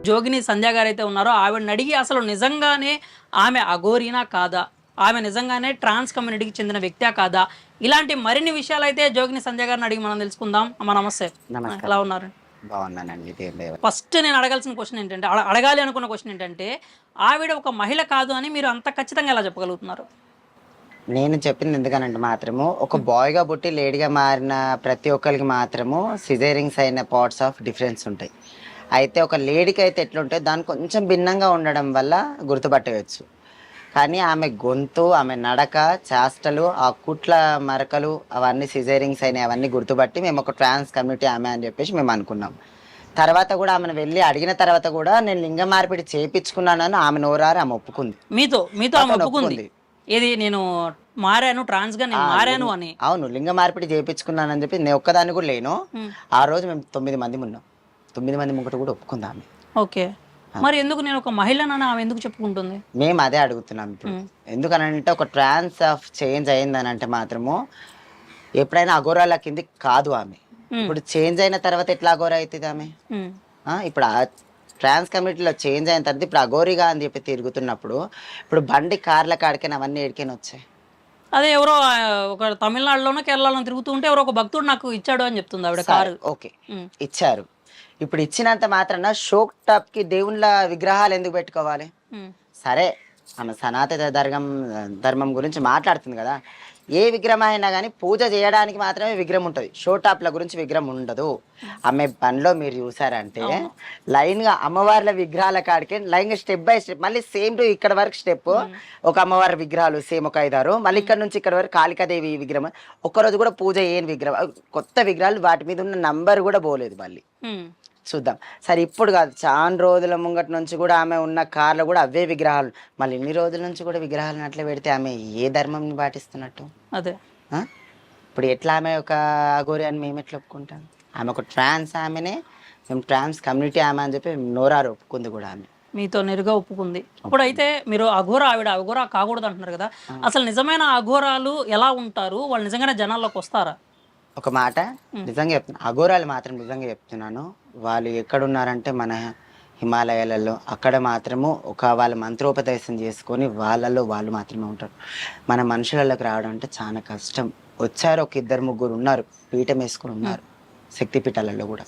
జోగిని సంధ్య గారైతే ఉన్నారో ఆవిడని అడిగి అసలు నిజంగానే ఆమె అఘోరీనా కాదా, ఆమె నిజంగానే ట్రాన్స్ కమ్యూనిటీకి చెందిన వ్యక్తా కాదా, ఇలాంటి మరిన్ని విషయాలు అయితే జోగిని సంధ్య గారిని అడిగి మనం తెలుసుకుందాం. అమ్మ నమస్తే. ఎలా నమస్కారం. ఉన్నారు? బాగున్నానండి. దేవుని ఫస్ట్ నేను అడగాల్సిన క్వశ్చన్ ఏంటంటే, అడగాలి అనుకున్న క్వశ్చన్ ఏంటంటే, ఆవిడ ఒక మహిళ కాదు అని మీరు అంత ఖచ్చితంగా ఎలా చెప్పగలుగుతున్నారు? నేను చెప్పింది ఎందుకనంటే మాత్రము ఒక బాయ్‌గా పుట్టి లేడీగా మారిన ప్రతి ఒక్కరికి మాత్రము సిజేరింగ్స్ అయిన పార్ట్స్ ఆఫ్ డిఫరెన్స్ ఉంటాయి. అయితే ఒక లేడీకి అయితే ఎట్లుంటే దాన్ని కొంచెం భిన్నంగా ఉండడం వల్ల గుర్తుపట్టవచ్చు. కానీ ఆమె గొంతు, ఆమె నడక, చేష్టలు, ఆ కుట్ల మరకలు అవన్నీ సిజేరింగ్స్ అయినయి అవన్నీ గుర్తుపట్టి మేము ఒక ట్రాన్స్ కమ్యూనిటీ ఆమె అని చెప్పేసి మేము అనుకున్నాం. తర్వాత కూడా ఆమెను వెళ్ళి అడిగిన తర్వాత కూడా నేను లింగ మార్పిడి చేపించుకున్నానని ఆమె నోరారా ఆమె ఒప్పుకుంది. మీతో మీతో ఆమె నాతోని ఒప్పుకుంది. ఒప్పుకుంది. ఏది నేను మారాను, ట్రాన్స్‌గా నేను మారాను అని. అవును. లింగ మార్పిడి చేపించుకున్నానని చెప్పి నేను ఒక్కదాన్ని కూడా లేను. హ్మ్. ఆ రోజు మేము 9 మందిమి ఉన్నాం. 9 మంది ముంగట కూడా ఒప్పుకుంది ఆమె. ఓకే. మరి ఎందుకు నేను ఒక మహిళనని ఆమె ఎందుకు చెప్పుకుంటుంది? మేము అదే అడుగుతున్నాం ఇప్పుడు. హ్మ్. ఎందుకనంటే ఒక ట్రాన్స్ ఆఫ్ చేంజ్ అయిందనంటే మాత్రము ఎప్పుడైనా అఘోరాల కిందకి కాదు ఆమె. హ్మ్. ఇప్పుడు చేంజ్ అయిన తర్వాత ఎట్లా అఘోర అయితది ఆమె? హ్మ్. ఇప్పుడు ఆ ట్రాన్స్ కమ్యూనిటీలో చేంజ్ అయిన తర్వాత ఇప్పుడు అఘోరిగా అని చెప్పి తిరుగుతున్నప్పుడు ఇప్పుడు బండి కార్ల కాడికైనా అవన్నీ ఏడికైనా వచ్చాయి. అదే ఎవరో ఒక తమిళనాడులోనో, కేరళలోనో తిరుగుతూ ఉంటే ఎవరో ఒక భక్తుడు నాకు ఇచ్చాడు అని చెప్తుంది ఆవిడ సరే. కారు. ఓకే. హ్మ్. ఇచ్చారు. ఇప్పుడు ఇచ్చినంత మాత్రాన షోక్ టాప్‌కి దేవుళ్ళ విగ్రహాలు ఎందుకు పెట్టుకోవాలి? హ్మ్. సరే. ఆమె సనాతన ధర్మం గురించి మాట్లాడుతుంది గదా! ఏ విగ్రహం అయినా గానీ పూజ జేయడానికి మాత్రమే విగ్రహం ఉంటది. షో టాప్‌ల గురించి విగ్రహం ఉండదు. ఆమె బండ్లో మీరు చూసారంటే అవును. లైన్‌గా అమ్మవార్ల విగ్రహాల కాడికి లైన్‌గా స్టెప్ బై స్టెప్ మళ్ళీ సేమ్ టు ఇక్కడ వరకు స్టెప్పు. హ్మ్. ఒక అమ్మవారి విగ్రహాలు సేమ్ ఒక 5, 6 మళ్ళీ ఇక్కడ నుంచి ఇక్కడ వరకు కాళికాదేవి విగ్రహం. ఒక్కరోజు గూడా పూజ చేయని విగ్రహం. కొత్త విగ్రహాలు వాటి మీద ఉన్న నంబర్ గూడా పోలేదు మళ్ళీ. హ్మ్. చూద్దాం. సరే ఇప్పుడు గాదు. చానా రోజుల ముంగట నుంచి గూడా ఆమె ఉన్న కార్‌లో గూడా అవే విగ్రహాలు. మళ్ళీ ఇన్ని రోజుల నుంచి గూడా విగ్రహాలను అట్లే పెడితే ఆమె ఏ ధర్మంని పాటిస్తున్నట్టు? అదే. ఆ! ఇప్పుడు ఎట్లా ఆమె ఒక అఘోరి అని మేమెట్లా ఒప్పుకుంటాం? ఆమె ఒక ట్రాన్స్ ఆమెనే. మేము ట్రాన్స్ కమ్యూనిటీ ఆమె అని చెప్పి నోరారా ఒప్పుకుంది గూడా ఆమె. మీతో నేరుగా ఒప్పుకుంది. ఒప్పుకుంది. ఇప్పుడైతే మీరు ఆవిడ అఘోరా కాకూడదు అంటున్నారు కదా! ఆ! అసలు నిజమైన అఘోరాలు ఎలా ఉంటారు? వాళ్ళు నిజంగానే జనాల్లోకొస్తారా? ఒక మాట హ్మ్. నిజంగా చెప్తున్నా. అఘోరాలు మాత్రం నిజంగా చెప్తున్నాను. వాళ్ళు ఎక్కడున్నారంటే మన హిమాలయాలలో అక్కడ మాత్రము ఒక వాళ్ళ మంత్రోపదేశం చేసుకొని వాళ్ళలో వాళ్ళు మాత్రమే ఉంటారు. మన మనుషులలోకి రావడం అంటే చాలా కష్టం. వచ్చారు ఒక ఇద్దరు ముగ్గురు ఉన్నారు. పీఠం వేసుకొని హ్మ్. ఉన్నారు. శక్తి పీఠాలలో కూడా.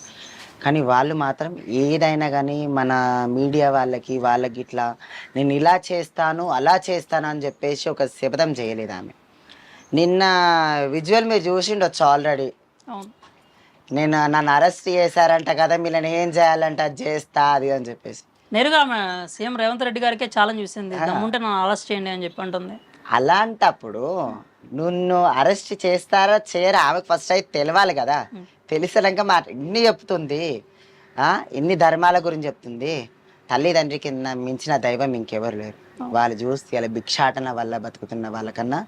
కానీ వాళ్ళు మాత్రం ఏదైనా గానీ మన మీడియా వాళ్ళకి ఇట్లా నేను ఇలా చేస్తాను, అలా చేస్తాను అని చెప్పేసి ఒక శపథం చేయలేదు ఆమె. నిన్న విజువల్ మీరు చూసిండొచ్చు ఆల్రెడీ. అవును. నన్ను అరెస్ట్ చేశారంట కదా! వీళ్ళని ఏం చేయాలంటే అది చేస్తా అది అని చెప్పేసి. నేరుగా ఆమె సీఎం రేవంత్ రెడ్డి గారికే ఛాలెంజ్ విసిరింది. ఆ! దమ్ముంటే నన్ను అరెస్ట్ చేయండి అని చెప్పి అంటుంది. అలాంటప్పుడు నిన్ను అరెస్ట్ చేస్తారా చేయరా ఆమెకు ఫస్ట్ అయితే తెలవాలి కదా! హ్మ్. తెలిసినంక మాట ఇన్ని చెప్తుంది. ఆ! ఇన్ని ధర్మాల గురించి చెప్తుంది. తల్లిదండ్రి కింద మించిన దైవం ఇంకెవరు లేరు. అవును. వాళ్ళు చూస్తే ఇలా భిక్షాటన వల్ల బతుకుతున్న వాళ్ళకన్నా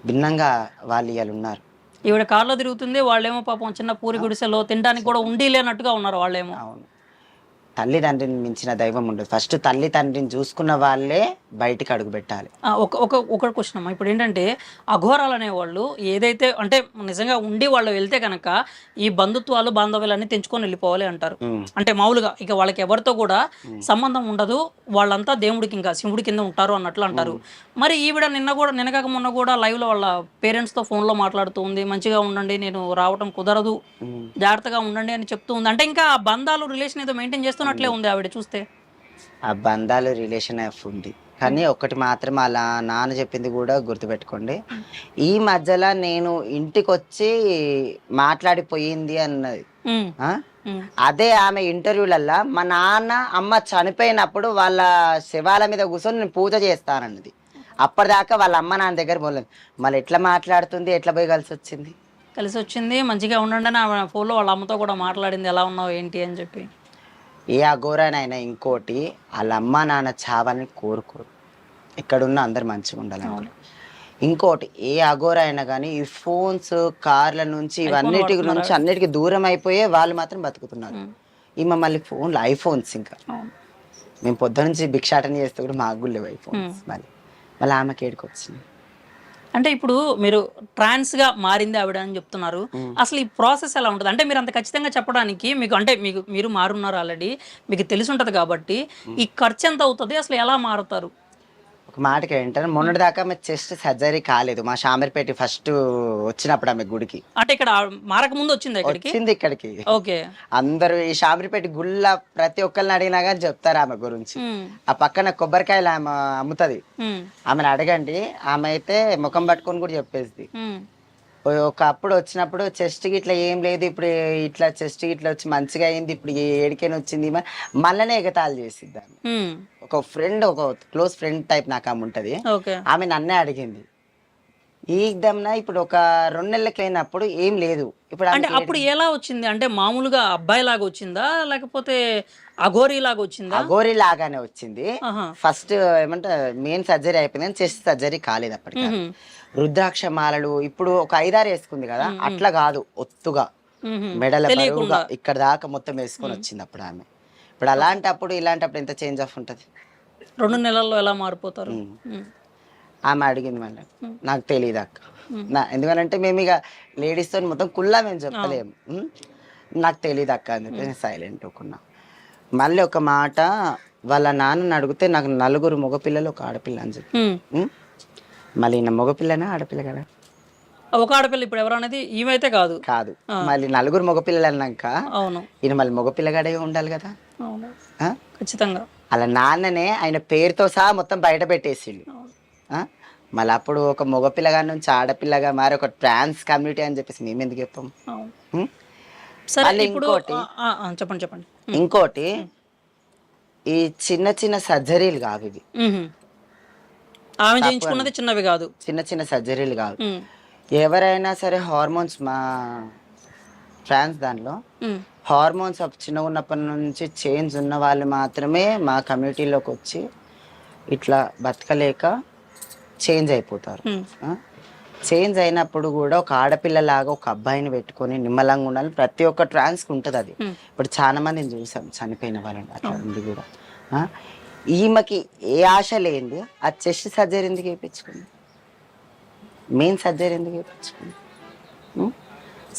భిన్నంగా వాళ్ళు ఇయాలున్నారు. ఈవిడ కార్‌లో తిరుగుతుంది. వాళ్ళేమో పాపం చిన్న పూరి ఆ! గుడిసెలో తినడానికి కూడా ఉండి లేనట్టుగా ఉన్నారు వాళ్ళేమో. అవును. తల్లిదండ్రిని మించిన దైవం ఉండదు. ఫస్ట్ తల్లి తండ్రిని చూసుకున్న వాళ్ళే బయటికి అడుగుబెట్టాలి. ఆ! ఒక క్వెషన్ అమ్మా. ఇప్పుడేంటంటే అఘోరాలనేవాళ్ళు ఏదైతే అంటే నిజంగా ఉండి వాళ్ళు వెళ్తే గనక ఈ బంధుత్వాలు, బాంధవ్యాలన్నీ తెంచుకొని వెళ్ళిపోవాలి అంటారు. హ్మ్. అంటే మామూలుగా ఇక వాళ్ళకి ఎవరితో కూడా హ్మ్. సంబంధం ఉండదు. వాళ్ళంతా దేవుడికి ఇంకా శివుడి కింద ఉంటారు అన్నట్లు అంటారు. హ్మ్. మరి ఈవిడ నిన్న కాక మొన్న కూడా లైవ్‌లో వాళ్ళ పేరెంట్స్‌తో ఫోన్‌లో మాట్లాడుతూ ఉంది. మంచిగా ఉండండి. నేను రావటం కుదరదు. హ్మ్. జాగ్రత్తగా ఉండండి అని చెప్తూ ఉంది. అంటే ఇంకా ఆ బంధాలు, రిలేషన్ ఏదో మెయింటైన్ చేస్తున్నట్లే ఉంది. ఉంది ఆవిడ చూస్తే. ఆ బంధాలు రిలేషన్ ఆఫ్ ఉంది. హ్మ్. కానీ ఒక్కటి మాత్రం ఆళ్ళ నాన్న చెప్పింది గూడా గుర్తుపెట్టుకోండి. హ్మ్. ఈ మధ్యల నేను ఇంటికొచ్చి మాట్లాడిపోయింది అన్నది. హ్మ్. ఆ! హ్మ్. అదే ఆమె ఇంటర్వ్యూలల్లా మా నాన్న, అమ్మ చనిపోయినప్పుడు వాళ్ళ శవాల మీద కూర్చొని నేను పూజ చేస్తానన్నది. అప్పటిదాకా వాళ్ళ అమ్మ, నాన్న దగ్గర పోలేదు. మళ్ళెట్లా మాట్లాడుతుంది? ఎట్లా పోయి కలిసొచ్చింది? కలిసొచ్చింది. మంచిగా ఉండండని ఆమె ఫోన్‌లో వాళ్ళ అమ్మతో కూడా మాట్లాడింది. ఎలా ఉన్నావు? ఏంటి? అని చెప్పి. ఏ అఘోరానైనా ఇంకోటి ఆళ్ళ అమ్మ, నాన్న చావాలని కోరుకోరు. ఎక్కడున్నా అందరూ అవును. మంచిగుండాలనుకుంటారు. ఇంకోటి ఏ అఘోర అయినా గానీ, ఈ ఫోన్స్, కార్ల నుంచి ఐఫోన్ ఇవన్నిటి వాడుతున్నారా నుంచి ఆవిడ? అన్నిటికి దూరం అయిపోయే వాళ్ళు మాత్రం బతుకుతున్నారు. హ్మ్. ఈమె మళ్ళీ ఫోన్‌లు ఐఫోన్స్ ఇంకా. అవును. మేము పొద్దున్నుంచి భిక్షాటన చేస్తే కూడా మాకు గూడా లేవు హ్మ్. ఐఫోన్స్ మళ్ళీ. మళ్ళీ ఆమెకేడికొచ్చినాయి? అంటే ఇప్పుడు మీరు ట్రాన్స్ గా మారింది ఆవిడ అని చెప్తున్నారు. అసలు ఈ ప్రాసెస్ ఎలా ఉంటుంది? అంటే మీరు అంత ఖచ్చితంగా చెప్పడానికి మీకు అంటే మీరు మారున్నారు ఆల్రెడీ. మీకు తెలిసి ఉంటది కాబట్టి ఈ ఖర్చు ఎంత అవుతది? అసలు ఎలా మారుతారు? ఒక మాటకి ఏంటంటే మొన్నటి దాకా ఆమె చెస్ట్ సర్జరీ కాలేదు. మా షామీర్పేట ఫస్ట్ వచ్చినప్పుడు ఆమె గుడికి అంటే ఇక్కడ మారక ముందు వచ్చిందా ఇక్కడికి? వచ్చింది ఇక్కడికి. ఓకే. అందరూ ఈ షామీర్పేట గుళ్ళ ప్రతి ఒక్కరిని అడిగినా కానీ చెప్తారు ఆమె గురించి. హ్మ్. ఆ పక్కన కొబ్బరికాయలు ఆమె అమ్ముతుంది. హ్మ్. ఆమెను అడగండి, ఆమె అయితే ముఖం పట్టుకొని కూడా చెప్పేసి హ్మ్. ఒకప్పుడు వచ్చినప్పుడు చెస్ట్ ఇట్లా ఏం లేదు, ఇప్పుడు ఇట్లా చెస్ట్ ఇట్లా వచ్చి మంచిగా అయింది, ఇప్పుడు ఏడికైనా వచ్చింది మళ్ళనే ఎగతాళి చేసిద్ది ఆమె. హ్మ్. ఒక ఫ్రెండ్, ఒక క్లోజ్ ఫ్రెండ్ టైప్ నాకు ఆమె ఉంటది. ఓకే. ఆమె నన్నే అడిగింది ఈ దమ్న ఇప్పుడు ఒక 2 నెలలకి అయినప్పుడు ఏం లేదు, ఇప్పుడు అంటే ఆమెకి అప్పుడు ఎలా వచ్చింది? అంటే మామూలుగా అబ్బాయి లాగా వచ్చిందా? లేకపోతే అఘోరీ లాగా వచ్చిందా? అగోరి లాగానే వచ్చింది. ఆహా. ఫస్ట్ ఏమంటే మెయిన్ సర్జరీ అయిపోయింది, చెస్ట్ సర్జరీ కాలేదు అప్పటికి. మ్హూ. రుద్రాక్ష మాలలు ఇప్పుడు ఒక 5-6 వేసుకుంది కదా, అట్లా కాదు, ఒత్తుగా మ్హూ. మెడల బరువుగా తెలియకుండా. ఇక్కడ దాకా మొత్తం వేసుకొని వచ్చింది అప్పుడు ఆమె. ఇప్పుడు అలాంటప్పుడు ఇలాంటప్పుడు ఎంత చేంజ్ ఆఫ్ ఉంటుంది. 2 నెలల్లో ఎలా మారిపోతారు? ఉమ్. మ్. ఆమె అడిగింది మళ్ళీ, నాకు తెలియదు అక్క. ఎందుకంటే మేము ఇక లేడీస్తో మొత్తం కుల్లా మేము చెప్పలేము. నాకు తెలియదు అక్క అని చెప్పి నేను సైలెంట్ ఒకున్నా. మళ్ళీ ఒక మాట, వాళ్ళ నాన్నని అడిగితే నాకు 4 మగపిల్లలు 1 ఆడపిల్ల అని చెప్పి. మ్. ఉమ్. మళ్ళీ ఈయన మగపిల్లనా ఆడపిల్ల కదా? ఒక ఆడపిల్ల ఇప్పుడు ఎవరు అనేది ఈమెయితే కాదు. కాదు. మళ్ళీ 4 మగపిల్లలు అన్నాక అవును. ఈయన మళ్ళీ మగపిల్లగాడే ఉండాలి కదా. అవును. ఆ? ఖచ్చితంగా. అలా నాన్ననే ఆయన పేరుతో సహా మొత్తం బయట పెట్టేసిండు. ఆ? మళ్ళీ అప్పుడు ఒక మగపిల్లగా నుంచి ఆడపిల్లగా మారి ఒక ట్రాన్స్ కమ్యూనిటీ అని చెప్పేసి మేము ఎందుకు చెప్పాం? అవును. ఉం? సరే మళ్ళీ ఇప్పుడు ఇంకోటి, చెప్పండి చెప్పండి. ఇంకోటి ఈ చిన్న చిన్న సర్జరీలు కావు ఇవి. మ్హూ. ఆమె చేయించుకున్నది చిన్నవి కాదు. చిన్న చిన్న సర్జరీలు కావు. మ్. ఎవరైనా సరే హార్మోన్స్, మా ట్రాన్స్ దానిలో మ్. హార్మోన్స్ చిన్నగా ఉన్నప్పటి నుంచి చేంజ్ ఉన్న వాళ్ళు మాత్రమే మా కమ్యూనిటీలోకి వచ్చి ఇట్లా బతకలేక చేంజ్ అయిపోతారు. మ్. చేంజ్ అయినప్పుడు కూడా ఒక ఆడపిల్లలాగా ఒక అబ్బాయిని పెట్టుకొని నిమ్మలంగా ఉండాలి. ప్రతి ఒక్క ట్రాన్స్కి ఉంటుంది అది. ఇప్పుడు చాలా మందిని చూసాం చనిపోయిన వాళ్ళని అట్లా ఉంది కూడా. ఆ? ఈమెకి ఏ ఆశ లేనిది ఆ చెస్ట్ సర్జరీ ఎందుకు వేయించుకుంది, మెయిన్ సర్జరీ ఎందుకు వేయించుకుంది?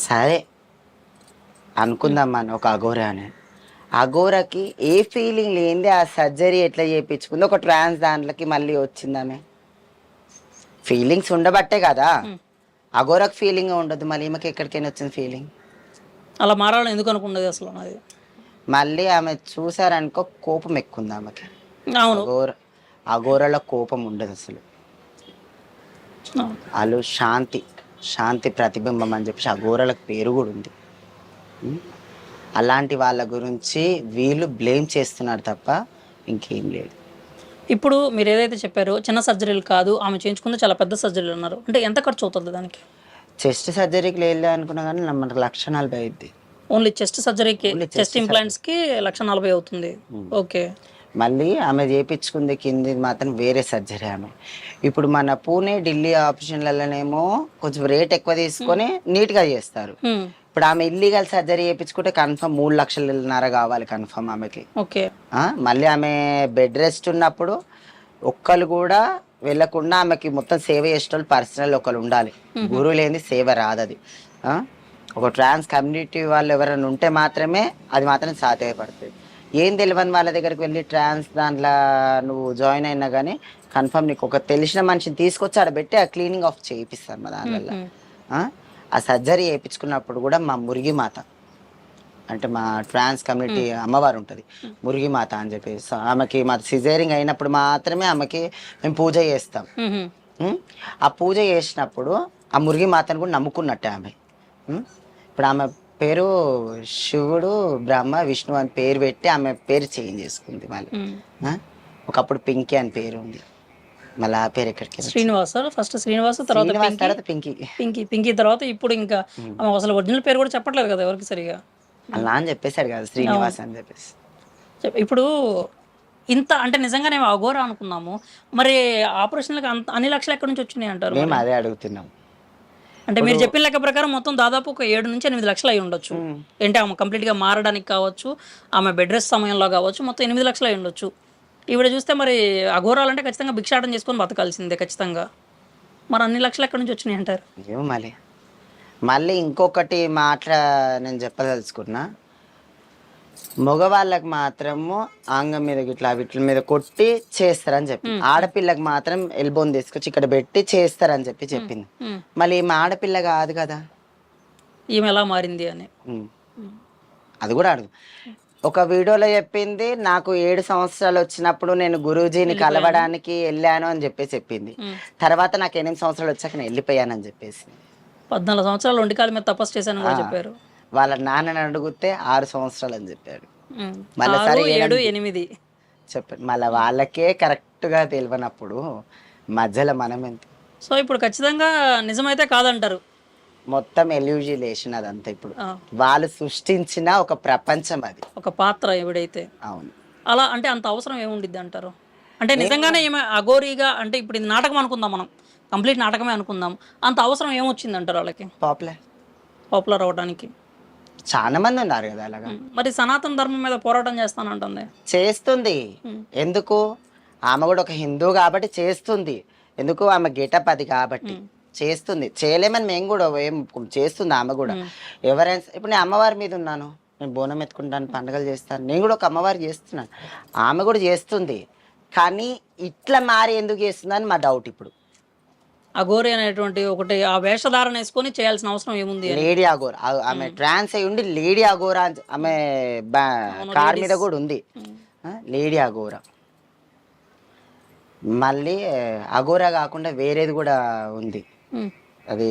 సరే అనుకుందాం మనం ఒక అఘోర అని, అఘోరకి ఏ ఫీలింగ్ లేనిది ఆ సర్జరీ ఎట్లా చేయించుకుంది? ఒక ట్రాన్స్ దాంట్లోకి మళ్ళీ వచ్చిందామె ఫీలింగ్స్ ఉండబట్టే కదా. అఘోరకు ఫీలింగ్ ఉండదు, మళ్ళీ ఈమెకి ఎక్కడికైనా వచ్చింది ఫీలింగ్. అలా మారాలని ఎందుకు అనుకున్నది అసలు అది? మళ్ళీ ఆమె చూసారనుకో కోపం ఎక్కువ ఉంది ఆమెకి. అవును. అఘోరలో కోపం ఉండదు అసలు. అవును. వాళ్ళు శాంతి ప్రతిబింబం అని చెప్పేసి అఘోరలకు పేరు కూడా ఉంది. అలాంటి వాళ్ళ గురించి వీళ్ళు బ్లేమ్ చేస్తున్నారు తప్ప ఇంకేం లేదు. ఇప్పుడు మీరు ఏదైతే చెప్పారో చిన్న సర్జరీలు కాదు, ఆమె చేయించుకుంది చాలా పెద్ద సర్జరీలు అన్నారు. అంటే ఎంత ఖర్చు అవుతుంది దానికి? చెస్ట్ సర్జరీకి వెళ్ళే అనుకున్నా కానీ మనకు 1,40,000 అయింది. ఓన్లీ చెస్ట్ సర్జరీకి, చెస్ట్ ఇంప్లాంట్స్కి 1,40,000 అవుతుంది. ఓకే. మళ్ళీ ఆమె చేయించుకుంది కింది మాత్రం వేరే సర్జరీ ఆమె. ఇప్పుడు మన పూణే ఢిల్లీ ఆపరేషన్లలోనేమో కొంచెం రేట్ ఎక్కువ తీసుకొని నీట్గా చేస్తారు. ఇప్పుడు ఆమె ఇల్లీగల్ సర్జరీ చేయించుకుంటే కన్ఫర్మ్ 3,00,000 కావాలి కన్ఫర్మ్ ఆమెకి. ఓకే. మళ్ళీ ఆమె బెడ్ రెస్ట్ ఉన్నప్పుడు ఒక్కరు కూడా వెళ్ళకుండా ఆమెకి మొత్తం సేవ చేసేటోళ్ళు పర్సనల్ ఒకరు ఉండాలి. గురువు లేని సేవ రాదది. ఒక ట్రాన్స్ కమ్యూనిటీ వాళ్ళు ఎవరైనా ఉంటే మాత్రమే అది మాత్రం సాధ్యపడుతుంది. ఏం తెలియని వాళ్ళ దగ్గరికి వెళ్ళి ట్రాన్స్ దాంట్లో నువ్వు జాయిన్ అయినా కానీ కన్ఫర్మ్ నీకు ఒక తెలిసిన మనిషిని తీసుకొచ్చి ఆడ పెట్టి ఆ క్లీనింగ్ ఆఫ్ చేయిస్తాను మా దానివల్ల. ఆ సర్జరీ చేయించుకున్నప్పుడు కూడా మా మురిగి మాత అంటే మా ట్రాన్స్ కమ్యూనిటీ అమ్మవారు ఉంటుంది, మురిగి మాత అని చెప్పేసి ఆమెకి మా సిజేరింగ్ అయినప్పుడు మాత్రమే ఆమెకి మేము పూజ చేస్తాం. ఆ పూజ చేసినప్పుడు ఆ మురిగి మాతను కూడా నమ్ముకున్నట్టే ఆమె. ఇప్పుడు ఆమె పేరు శివుడు బ్రహ్మ విష్ణు అని పేరు పెట్టి ఆమె పేరు చేంజ్ చేసుకుంది మళ్ళీ. ఒకప్పుడు పింకీ అని పేరు ఉంది, మళ్ళీ ఆ పేరు ఎక్కడికి శ్రీనివాస, ఫస్ట్ శ్రీనివాస తర్వాత పింకీ, పింకీ తర్వాత ఇప్పుడు ఇంకా అసలు ఒరిజినల్ పేరు కూడా చెప్పట్లేదు కదా ఎవరికి సరిగా. అలా అని చెప్పేశాడు కదా శ్రీనివాస్ అని చెప్పేసి. ఇప్పుడు ఇంత అంటే నిజంగానే అఘోర అనుకున్నాము, మరి ఆపరేషన్లకు అంత అన్ని లక్షలు ఎక్కడి నుంచి వచ్చినాయి అంటారు? మేము అదే అడుగుతున్నాం. అంటే మీరు చెప్పిన లెక్క ప్రకారం మొత్తం దాదాపు ఒక 7 నుంచి 8 లక్షలు అయి ఉండొచ్చు. అంటే ఆమె కంప్లీట్గా మారడానికి కావచ్చు, ఆమె బెడ్ రెస్ట్ సమయంలో కావచ్చు, మొత్తం 8 లక్షలు అయి ఉండొచ్చు. ఈవిడ చూస్తే మరి అఘోరాలంటే ఖచ్చితంగా భిక్షాటం చేసుకొని బతకాల్సిందే ఖచ్చితంగా. మరి అన్ని లక్షలు ఎక్కడి నుంచి వచ్చినాయి అంటారు? ఏమో మళ్ళీ మళ్ళీ ఇంకొకటి నేను చెప్పదలుచుకున్నా, మగవాళ్ళకి మాత్రము అంగం మీద ఇట్లా వీటి మీద కొట్టి చేస్తారని చెప్పి, ఆడపిల్లకి మాత్రం ఎల్బోన్ తీసుకొచ్చి ఇక్కడ పెట్టి చేస్తారని చెప్పింది. మళ్ళీ ఈమె ఆడపిల్ల కాదు కదా, ఈమె ఎలా మారింది అని. ఉమ్. అది కూడా అడుగు. ఒక వీడియోలో చెప్పింది, నాకు 7 సంవత్సరాలు వచ్చినప్పుడు నేను గురూజీని కలవడానికి వెళ్ళాను అని చెప్పింది. తర్వాత నాకు 8 సంవత్సరాలు వచ్చాక నేను వెళ్ళిపోయానని చెప్పేసి. 14 సంవత్సరాలు ఒంటికాల మీద తపస్సు చేశాను కూడా చెప్పారు. వాళ్ళ నాన్నని అడిగితే 6 సంవత్సరాలు అని చెప్పాడు. 6, 7, 8 చెప్పాడు. మళ్ళీ వాళ్ళకే కరెక్ట్ గా తెలియనప్పుడు మధ్యలో మనం ఎంత. సో ఇప్పుడు ఖచ్చితంగా నిజమైతే కాదంటారు. మొత్తం ఎల్యూజిలేషన్ అదంతా. ఇప్పుడు వాళ్ళు సృష్టించిన ఒక ప్రపంచం, అది ఒక పాత్ర ఎవడైతే. అవును. అలా అంటే అంత అవసరం ఏముండిద్ది అంటారు? అంటే నిజంగానే ఏమే అఘోరీగా, అంటే ఇప్పుడు ఇది నాటకం అనుకుందాం, మనం కంప్లీట్ నాటకమే అనుకుందాం, అంత అవసరం ఏమొచ్చింది అంటారు వాళ్ళకి పాపులర్ అవడానికి? చాలా మంది ఉన్నారు కదా అలాగా. మరి సనాతన ధర్మం మీద పోరాటం చేస్తానంటుంది. చేస్తుంది. ఎందుకు? ఆమె కూడా ఒక హిందూ కాబట్టి చేస్తుంది. ఎందుకు? ఆమె గెటప్ అది కాబట్టి చేస్తుంది. చేయలేమని మేము కూడా ఏం చేస్తుంది ఆమె కూడా. ఎవరైనా ఇప్పుడు నేను అమ్మవారి మీద ఉన్నాను, నేను బోనం ఎత్తుకుంటాను, పండుగలు చేస్తాను, నేను కూడా ఒక అమ్మవారు చేస్తున్నాను, ఆమె కూడా చేస్తుంది. కానీ ఇట్లా మారి ఎందుకు చేస్తుందని మా డౌట్. ఇప్పుడు అఘోరి అనేటువంటి ఒకటి ఆ వేషధారణ వేసుకొని చేయాల్సిన అవసరం ఏముంది? లేడీ అఘోర, ఆమె ట్రాన్స్ అయి ఉండి లేడీ అఘోర, ఆమె కార్ మీద కూడా ఉంది లేడీ అఘోర. మళ్ళీ అఘోర కాకుండా వేరేది కూడా ఉంది, అది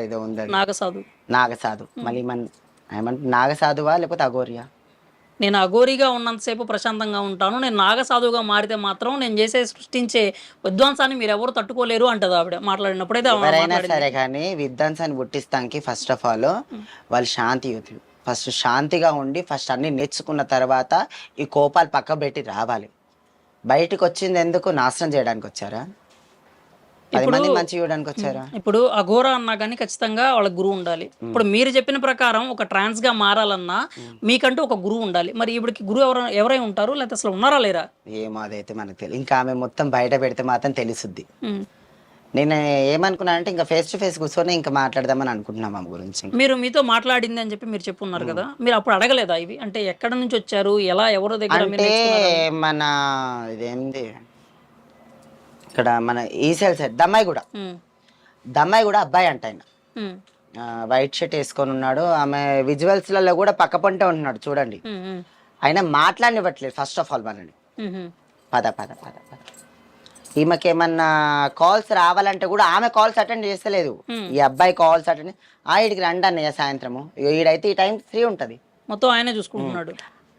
ఏదో ఉంది, నాగసాధు. మళ్ళీ ఏమంటే నాగసాధువా లేకపోతే అఘోరియా? నేను అఘోరిగా ఉన్నంతసేపు ప్రశాంతంగా ఉంటాను, నేను నాగసాధువుగా మారితే మాత్రం నేను సృష్టించే విధ్వంసాన్ని మీరు ఎవరు తట్టుకోలేరు అంటది ఆవిడ మాట్లాడినప్పుడైతే. ఎవరైనా సరే కానీ విధ్వంసాన్ని పుట్టిస్తానికి ఫస్ట్ ఆఫ్ ఆల్ వాళ్ళు శాంతియుతులు. ఫస్ట్ శాంతిగా ఉండి ఫస్ట్ అన్ని నేర్చుకున్న తర్వాత ఈ కోపాలు పక్క పెట్టి రావాలి. బయటకు వచ్చింది ఎందుకు? నాశనం చేయడానికి వచ్చారా? 10 మంది మంచి చూడడానికి వచ్చారా? ఇప్పుడు అఘోర అన్నా కానీ ఖచ్చితంగా వాళ్ళకి గురువు ఉండాలి. ఇప్పుడు మీరు చెప్పిన ప్రకారం ఒక ట్రాన్స్ గా మారాలన్నా మీకంటూ ఒక గురువు ఉండాలి. మరి ఇప్పటికి గురువు ఎవరై ఉంటారు, లేకపోతే అసలు ఉన్నారా లేరా? ఏమో అదైతే మనకు తెలియదు. ఇంకా ఆమె మొత్తం బయట పెడితే మాత్రం తెలుసుద్ది. నేను ఏమనుకున్నా అంటే ఇంకా ఫేస్ టు ఫేస్ కూర్చొని ఇంకా మాట్లాడదామని అనుకుంటున్నాం ఆమె గురించి. మీరు మీతో మాట్లాడింది అని చెప్పి మీరు చెప్పున్నారు కదా, మీరు అప్పుడు అడగలేదా ఇవి? అంటే ఎక్కడ నుంచి వచ్చారు, ఎలా, ఎవరి దగ్గర? అంటే మన ఇదేంది ఇక్కడ మన ఈసెల్ సైడ్ దమ్మాయి కూడా అబ్బాయి అంట. ఆయన వైట్ షర్ట్ వేసుకొని ఉన్నాడు. ఆమె విజువల్స్ లలో కూడా పక్క పంటే ఉంటున్నాడు చూడండి. ఆయన మాట్లాడినివ్వట్లేదు ఫస్ట్ ఆఫ్ ఆల్ మనని. పద పద పద పద. ఈమెకేమన్నా కాల్స్ రావాలంటే కూడా ఆమె కాల్స్ అటెండ్ చేస్తలేదు. ఈ అబ్బాయి కాల్స్ అటెండ్, ఈడికి రండి అన్నయ్య సాయంత్రము, ఈడైతే ఈ టైం ఫ్రీ ఉంటది, మొత్తం ఆయనే చూసుకుంటున్నాడు.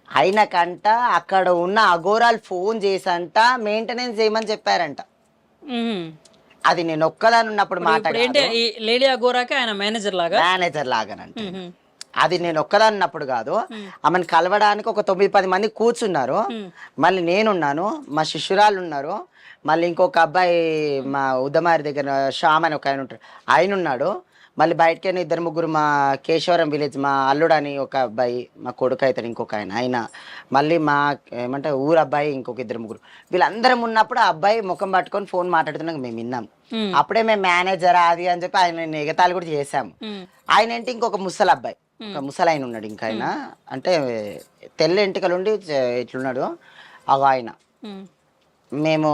అయినకంట అక్కడ ఉన్న అఘోరాలు ఫోన్ చేసంట మెయింటెనెన్స్ చేయమని చెప్పారంట. అది నేను ఒక్కదాని ఉన్నప్పుడు మేనేజర్ లాగానంట. అది నేను ఒక్కదాని ఉన్నప్పుడు కాదు, ఆమెను కలవడానికి ఒక 9-10 మంది కూర్చున్నారు. మళ్ళీ నేనున్నాను, మా శిష్యురాలు ఉన్నారు, మళ్ళీ ఇంకొక అబ్బాయి మా ఉద్దమారి దగ్గర శ్యామ్ అని ఒక ఆయన ఉంటాడు, ఆయన ఉన్నాడు. మళ్ళీ బయటకైనా 2-3 మా కేశవరం విలేజ్ మా అల్లుడని ఒక అబ్బాయి, మా కొడుకు అవుతాడు ఇంకొక ఆయన మళ్ళీ మా ఏమంటే ఊరు అబ్బాయి ఇంకొక 2-3, వీళ్ళందరం ఉన్నప్పుడు ఆ అబ్బాయి ముఖం పట్టుకొని ఫోన్ మాట్లాడుతున్నాక మేము విన్నాం. అప్పుడే మేము మేనేజర్ అది అని చెప్పి ఆయన ఎగతాళి కూడా చేసాము. ఆయన ఏంటి ఇంకొక ముసలి అబ్బాయి, ఒక ముసలి ఆయన ఉన్నాడు ఇంకా, ఆయన అంటే తెల్ల ఎంటికలుండి ఇట్లున్నాడు ఆయన. మేము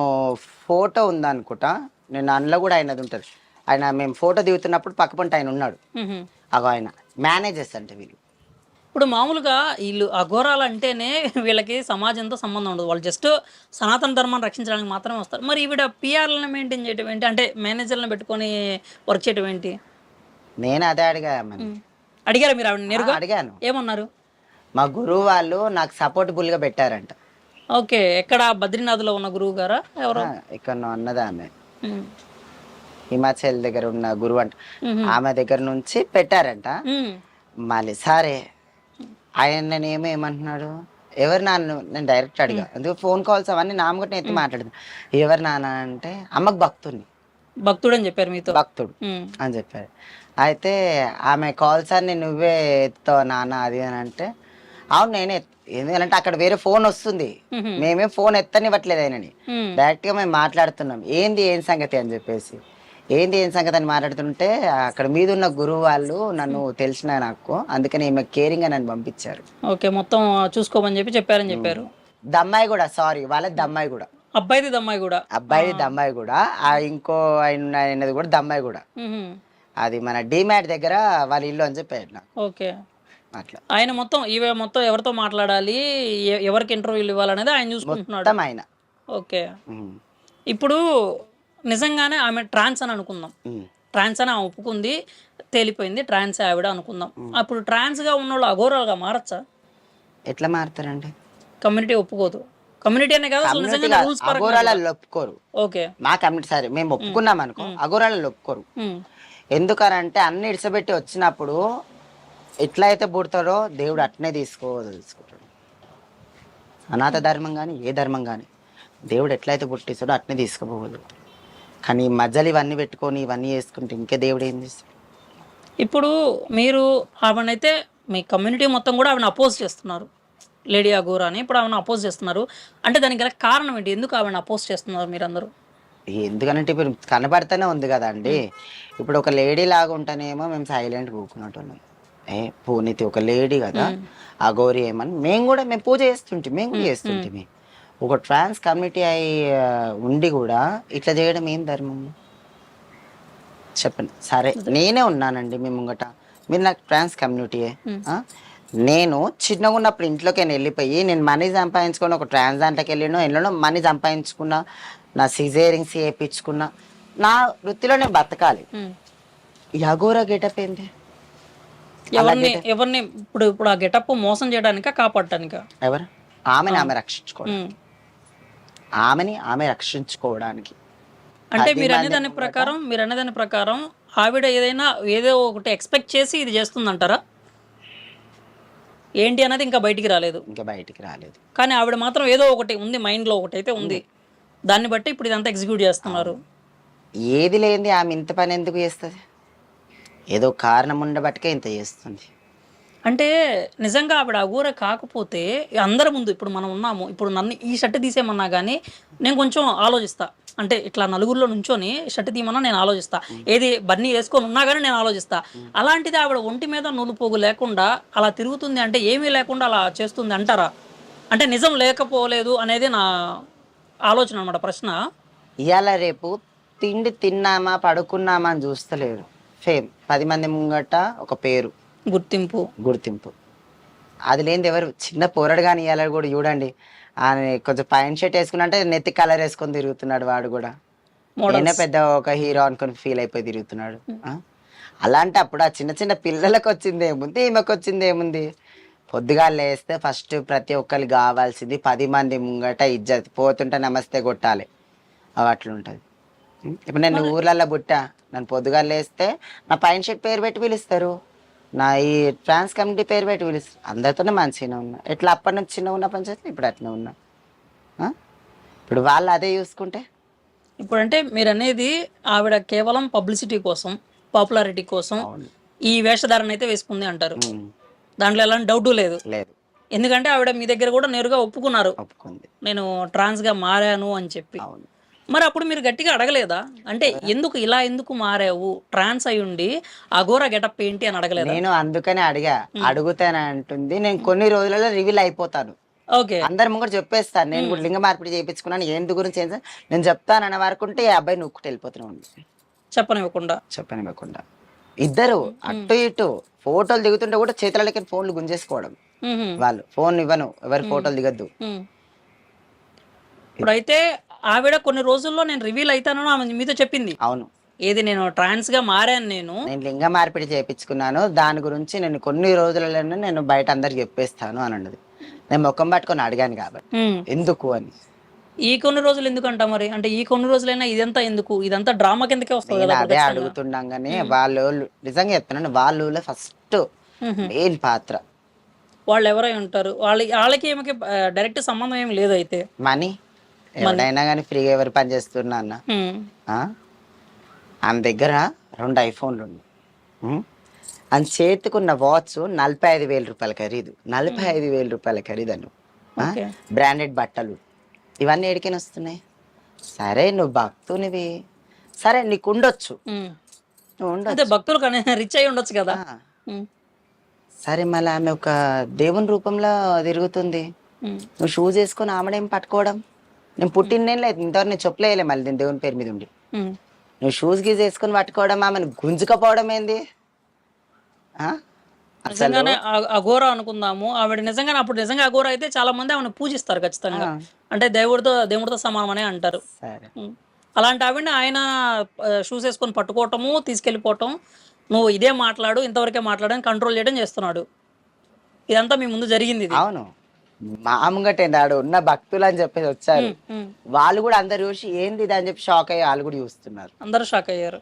ఫోటో ఉందనుకుంటా, నేను అందులో కూడా ఆయనది ఉంటుంది. ఆయన మేము ఫోటో దిగుతున్నప్పుడు పక్క పంట ఆయన ఉన్నాడు. ఆయన మేనేజర్స్ అంటే వీళ్ళు. ఇప్పుడు మామూలుగా వీళ్ళు అఘోరాలు అంటేనే వీళ్ళకి సమాజంతో సంబంధం ఉండదు, వాళ్ళు జస్ట్ సనాతన ధర్మాన్ని రక్షించడానికి మాత్రమే వస్తారు. మరి ఈవిడ పిఆర్లను మెయింటైన్ చేయడం ఏంటి, అంటే మేనేజర్లను పెట్టుకొని వర్క్ చేయడం ఏంటి? నేను అదే అడిగారా మీరు ఆవిడ నేరుగా? అడిగాను. ఏమన్నారు? మా గురువు వాళ్ళు నాకు సపోర్టబుల్ గా పెట్టారంట. ఓకే, ఎక్కడ? బద్రీనాథ్లో ఉన్న గురువు గారా ఎవరు? ఇక్కడ అన్నదా ఆమె, హిమాచల్ దగ్గర ఉన్న గురువు అంట, ఆమె దగ్గర నుంచి పెట్టారంట. మళ్ళీ సరే ఆయన ఏమంటున్నాడు, ఎవరు నాన్న, నేను డైరెక్ట్ అడిగా, అందుకు ఫోన్ కాల్స్ అవన్నీ నామగట్టిన ఎత్తి మాట్లాడుతున్నా. ఎవరు నాన్న అంటే అమ్మకు భక్తుడు అని చెప్పారు, మీతో భక్తుడు అని చెప్పారు. అయితే ఆమె కాల్స్ అన్ని నువ్వే ఎత్తావు నాన్న అది అని అంటే, అవును నేనే. ఎందుకంటే అక్కడ వేరే ఫోన్ వస్తుంది, మేమేం ఫోన్ ఎత్తనివ్వట్లేదు ఆయనని, డైరెక్ట్ గా మేము మాట్లాడుతున్నాం, ఏం సంగతి అని చెప్పేసి. ఏంటి ఏం సంగతి అని మాట్లాడుతుంటే అక్కడ మీద ఉన్న గురువు వాళ్ళు నన్ను తెలిసిన నాకు, అందుకని ఈమె కేరింగ్ గా నన్ను పంపించారు. ఓకే, మొత్తం చూసుకోమని చెప్పి చెప్పారని చెప్పారు. దమ్మాయి కూడా, సారీ వాళ్ళది దమ్మాయి కూడా, అబ్బాయిది దమ్మాయి కూడా. అబ్బాయిది దమ్మాయి కూడా, ఆ ఇంకో ఆయనది కూడా దమ్మాయి కూడా. మ్హూ. అది మన డిమాట్ దగ్గర వాళ్ళ ఇల్లు అని చెప్పాడు నాకు. ఓకే, అట్లా ఆయన మొత్తం ఈమె మొత్తం ఎవరితో మాట్లాడాలి, ఎవరికి ఇంటర్వ్యూలు ఇవ్వాలనేది ఆయన చూసుకుంటున్నాడు. మొత్తం ఆయన. ఓకే, ఇప్పుడు నిజంగానే ఆమె ట్రాన్స్ అని అనుకుందాం. ట్రాన్స్ అని ఆమె ఒప్పుకుంది, తేలిపోయింది ట్రాన్స్ ఆవిడ అనుకుందాం. అప్పుడు ట్రాన్స్గా ఉన్న వాళ్ళు అఘోరాలుగా మారచ్చా? ఎట్లా మారుతారండి? కమ్యూనిటీ ఒప్పుకోదు. కమ్యూనిటీ అనే కాదు, అసలు నిజంగా రూల్స్ అఘోరాలలో ఒప్పుకోరు. ఓకే, మా కమ్యూనిటీ సరే మేము ఒప్పుకున్నాం అనుకో, అఘోరాలలో ఒప్పుకోరు. ఎందుకనంటే అన్ని ఇడిసబెట్టి వచ్చినప్పుడు ఎట్లా అయితే పుడతాడో దేవుడు అట్నే తీసుకుంటాడు. అనాథ ధర్మం కానీ ఏ ధర్మం కానీ దేవుడు ఎట్లయితే పుట్టిస్తాడో అట్నే తీసుకుపోగలుగుతాడు. కానీ ఈ మధ్యలో ఇవన్నీ పెట్టుకొని ఇవన్నీ చేసుకుంటే ఇంకే దేవుడు ఏం చేస్తాడు? ఇప్పుడు మీరు ఆవిడనైతే మీ కమ్యూనిటీ మొత్తం కూడా ఆవిడని అపోజ్ చేస్తున్నారు, లేడీ అఘోరా అని. ఇప్పుడు ఆవిడని అపోజ్ చేస్తున్నారు అంటే దానికి గల కారణం ఏంటి? ఎందుకు ఆవిడని అపోజ్ చేస్తున్నారు మీరందరూ? ఎందుకంటే ఇప్పుడు కనబడితేనే ఉంది కదా అండి. ఇప్పుడు ఒక లేడీ లాగా ఉంటేనేమో మేము సైలెంట్ కూకున్నట్టున్నాం. పూనితి ఒక లేడీ కదా, అఘోరి ఏమని మేము పూజ చేస్తుంటే మేము కూడా చేస్తుంటే, ఒక ట్రాన్స్ కమ్యూనిటీ అయి ఉండి కూడా ఇట్లా చేయడం ఏం ధర్మం చెప్పండి? సరే నేనే ఉన్నానండి మీ ముంగట, మీరు నాకు ట్రాన్స్ కమ్యూనిటీయే. నేను చిన్నగా ఉన్నప్పుడు ఇంట్లోకి వెళ్ళిపోయి నేను మనీ సంపాదించుకున్న, ఒక ట్రాన్స్ దాంట్లోకి వెళ్ళినో మనీ సంపాదించుకున్నా, నా సిజేరింగ్స్ చేయించుకున్నా, నా వృత్తిలో నేను బతకాలి. ఈ అఘోరా గెటప్ ఏంటి? ఎవరిని ఇప్పుడు ఆ గెటప్ మోసం చేయడానికా కాపాడటానికా? ఎవరు? ఆమె రక్షించుకోవడం, ఆమె రక్షించుకోవడానికి. అంటే మీరు అనేదాని ప్రకారం ఆవిడ ఏదో ఒకటి ఎక్స్పెక్ట్ చేసి ఇది చేస్తుందంటారా? ఏంటి అన్నది ఇంకా బయటికి రాలేదు. కానీ ఆవిడ మాత్రం ఏదో ఒకటి ఉంది, మైండ్లో ఒకటి అయితే ఉంది. దాన్ని బట్టి ఇప్పుడు ఇదంతా ఎగ్జిక్యూట్ చేస్తున్నారు. ఏది లేనిది ఆమె ఇంత పని ఎందుకు చేస్తుంది? ఏదో కారణం ఉండబట్టికే ఇంత చేస్తుంది. అంటే నిజంగా ఆవిడ అఘోర కాకపోతే అందరి ముందు ఇప్పుడు మనం ఉన్నాము, ఇప్పుడు నన్ను ఈ షర్ట్ తీసేయమన్నా కానీ నేను కొంచెం ఆలోచిస్తా. అంటే ఇట్లా నలుగురిలో నుంచొని షర్ట్ తీయమన్నా నేను ఆలోచిస్తా, ఏది బన్నీ వేసుకొని ఉన్నా కానీ నేను ఆలోచిస్తా. అలాంటిది ఆవిడ ఒంటి మీద నూలుపోగు లేకుండా అలా తిరుగుతుంది అంటే, ఏమీ లేకుండా అలా చేస్తుంది అంటారా? అంటే నిజం లేకపోలేదు అనేది నా ఆలోచన అనమాట, ప్రశ్న. ఇవాళ రేపు తిండి తిన్నామా పడుకున్నామా అని చూస్తలేరు. ఫేమ్, 10 మంది ముంగట ఒక పేరు, గుర్తింపు. అది లేనిది ఎవరు? చిన్న పోరాడు కానీ ఇవాళ కూడా చూడండి, ఆయన కొంచెం పైన షర్ట్ వేసుకున్నా అంటే నెత్తి కలర్ వేసుకొని తిరుగుతున్నాడు. వాడు కూడా నేనే పెద్ద ఒక హీరో అనుకొని ఫీల్ అయిపోయి తిరుగుతున్నాడు. అలాంటప్పుడు ఆ చిన్న చిన్న పిల్లలకు వచ్చింది ఏముంది, ఈమెకు వచ్చింది ఏముంది? పొద్దుగా లేస్తే ఫస్ట్ ప్రతి ఒక్కరికి కావాల్సింది 10 మంది ముంగట ఇజ్జత్, పోతుంటే నమస్తే కొట్టాలి, అవి అట్లుంటుంది. ఇప్పుడు నేను ఊర్లలో బుట్టా, నన్ను పొద్దుగా లేస్తే నా పైన షర్ట్ పేరు పెట్టి పిలుస్తారు, నా ఈ ట్రాన్స్ కమ్యూనిటీ పేరు పెట్టి పిలుస్తారు. అందరితోనే మంచిగానే ఉన్నా. ఎట్లా అప్పటి నుంచి చిన్న ఉన్న పంచాయతీ ఇప్పుడు అట్నే ఉన్నా. ఇప్పుడు వాళ్ళు అదే చూసుకుంటే, ఇప్పుడు అంటే మీరు అనేది ఆవిడ కేవలం పబ్లిసిటీ కోసం, పాపులారిటీ కోసం ఈ వేషధారణ అయితే వేసుకుంది అంటారు. దాంట్లో ఎలాంటి డౌట్ లేదు. ఎందుకంటే ఆవిడ మీ దగ్గర కూడా నేరుగా ఒప్పుకున్నారు, నేను ట్రాన్స్ గా మారాను అని చెప్పి. మరి అప్పుడు మీరు గట్టిగా అడగలేదా? అంటే ఎందుకు మారావు, ట్రాన్స్ అయి ఉండి అఘోరా గెటప్ ఏంటి అని అడగలేదు? నేను అందుకనే అడుగుతానే అంటుంది. నేను కొన్ని రోజులలో రివీల్ అయిపోతాను, ఓకే, అందరి ముందు చెప్పేస్తాను. నేను కూడా లింగ మార్పిడి చేయించుకున్నాను, ఏంటి గురించి నేను చెప్తాను అన్న వరకు ఉంటే ఈ అబ్బాయి నొక్కుటి వెళ్ళిపోతున్నాను, చెప్పనివ్వకుండా. ఇద్దరు అటు ఇటు ఫోటోలు దిగుతుంటే కూడా చేతులకి ఫోన్లు గుంజేసుకోవడం. వాళ్ళు ఫోన్ ఇవ్వను, ఎవరి ఫోటోలు దిగద్దు. ఇప్పుడైతే ఆవిడ కొన్ని రోజుల్లో నేను రివీల్ అవుతానని ఆమె మీతో చెప్పింది. అవును, ఏది నేను ట్రాన్స్ గా మారాను, నేను లింగ మార్పిడి చేయించుకున్నాను, దాని గురించి నేను కొన్ని రోజులలోనే నేను బయట అందరికి చెప్పేస్తాను అని అన్నది. నేను ముఖం పట్టుకొని అడిగాను కాబట్టి ఎందుకు అని. ఈ కొన్ని రోజులు ఎందుకంటా మరి? అంటే ఈ కొన్ని రోజులైనా ఇదంతా ఎందుకు? ఇదంతా డ్రామా కిందకే వస్తుంది కదా. అదే అడుగుతుండగానే వాళ్ళు నిజంగా చెప్తున్నాను, వాళ్ళు ఫస్ట్ మెయిన్ పాత్ర. వాళ్ళు ఎవరై ఉంటారు? వాళ్ళకి ఏమికి డైరెక్ట్ సంబంధం ఏమి లేదు. అయితే మనీ ఎవరైనా కానీ ఫ్రీగా ఎవరు పని చేస్తున్నా అన్న, ఆమె దగ్గర 2 ఐఫోన్లు ఉన్నాయి. అని చేతికున్న వాచ్ 45,000 రూపాయల ఖరీదు, 45,000 రూపాయల ఖరీదు అను. బ్రాండెడ్ బట్టలు, ఇవన్నీ ఎడికైనా వస్తున్నాయి. సరే నువ్వు భక్తునివి, సరే నీకు ఉండొచ్చు, ఉమ్. నువ్వు అయితే ఉండొచ్చు. భక్తులు కానీ రిచ్ అయి ఉండొచ్చు కదా. ఆ, ఉమ్, సరే మళ్ళీ ఆమె ఒక దేవుని రూపంలో తిరుగుతుంది, ఉమ్, నువ్వు షూస్ వేసుకొని ఆమెడేం పట్టుకోవడం? నేను పుట్టిన లేదు ఇంతవరకు నేను చెప్పలేయలే మళ్ళీ నేను దేవుని పేరు మీద ఉండి, ఉమ్. నువ్వు షూస్ గీజ్ వేసుకొని పట్టుకోవడం, ఆమెను గుంజుకపోవడం ఏంది? ఆ? అసలు నిజంగానే అఘోర అనుకుందాము, ఆవిడ నిజంగానే అప్పుడు నిజంగా అఘోర అయితే చాలా మంది ఆవిడ పూజిస్తారు ఖచ్చితంగా. ఆ, అంటే దేవుడితో సమానమనే అంటారు. సరే ఉమ్. అలాంటి ఆవిడని ఆయన షూస్ వేసుకొని పట్టుకోవటము, తీసుకెళ్ళిపోవటం, నువ్వు ఇదే మాట్లాడు, ఇంతవరకే మాట్లాడని కంట్రోల్ చేయడం చేస్తున్నాడు. ఇదంతా మీ ముందు జరిగింది ఇది. అవును, మామూలుగా ఆడు ఉన్న భక్తులు అని చెప్పేసి వచ్చారు, ఉమ్, ఉమ్. వాళ్ళు కూడా అందరు చూసి ఏంది ఇది అని చెప్పి షాక్ అయ్యి వాళ్ళు కూడా చూస్తున్నారు. అందరూ షాక్ అయ్యారు.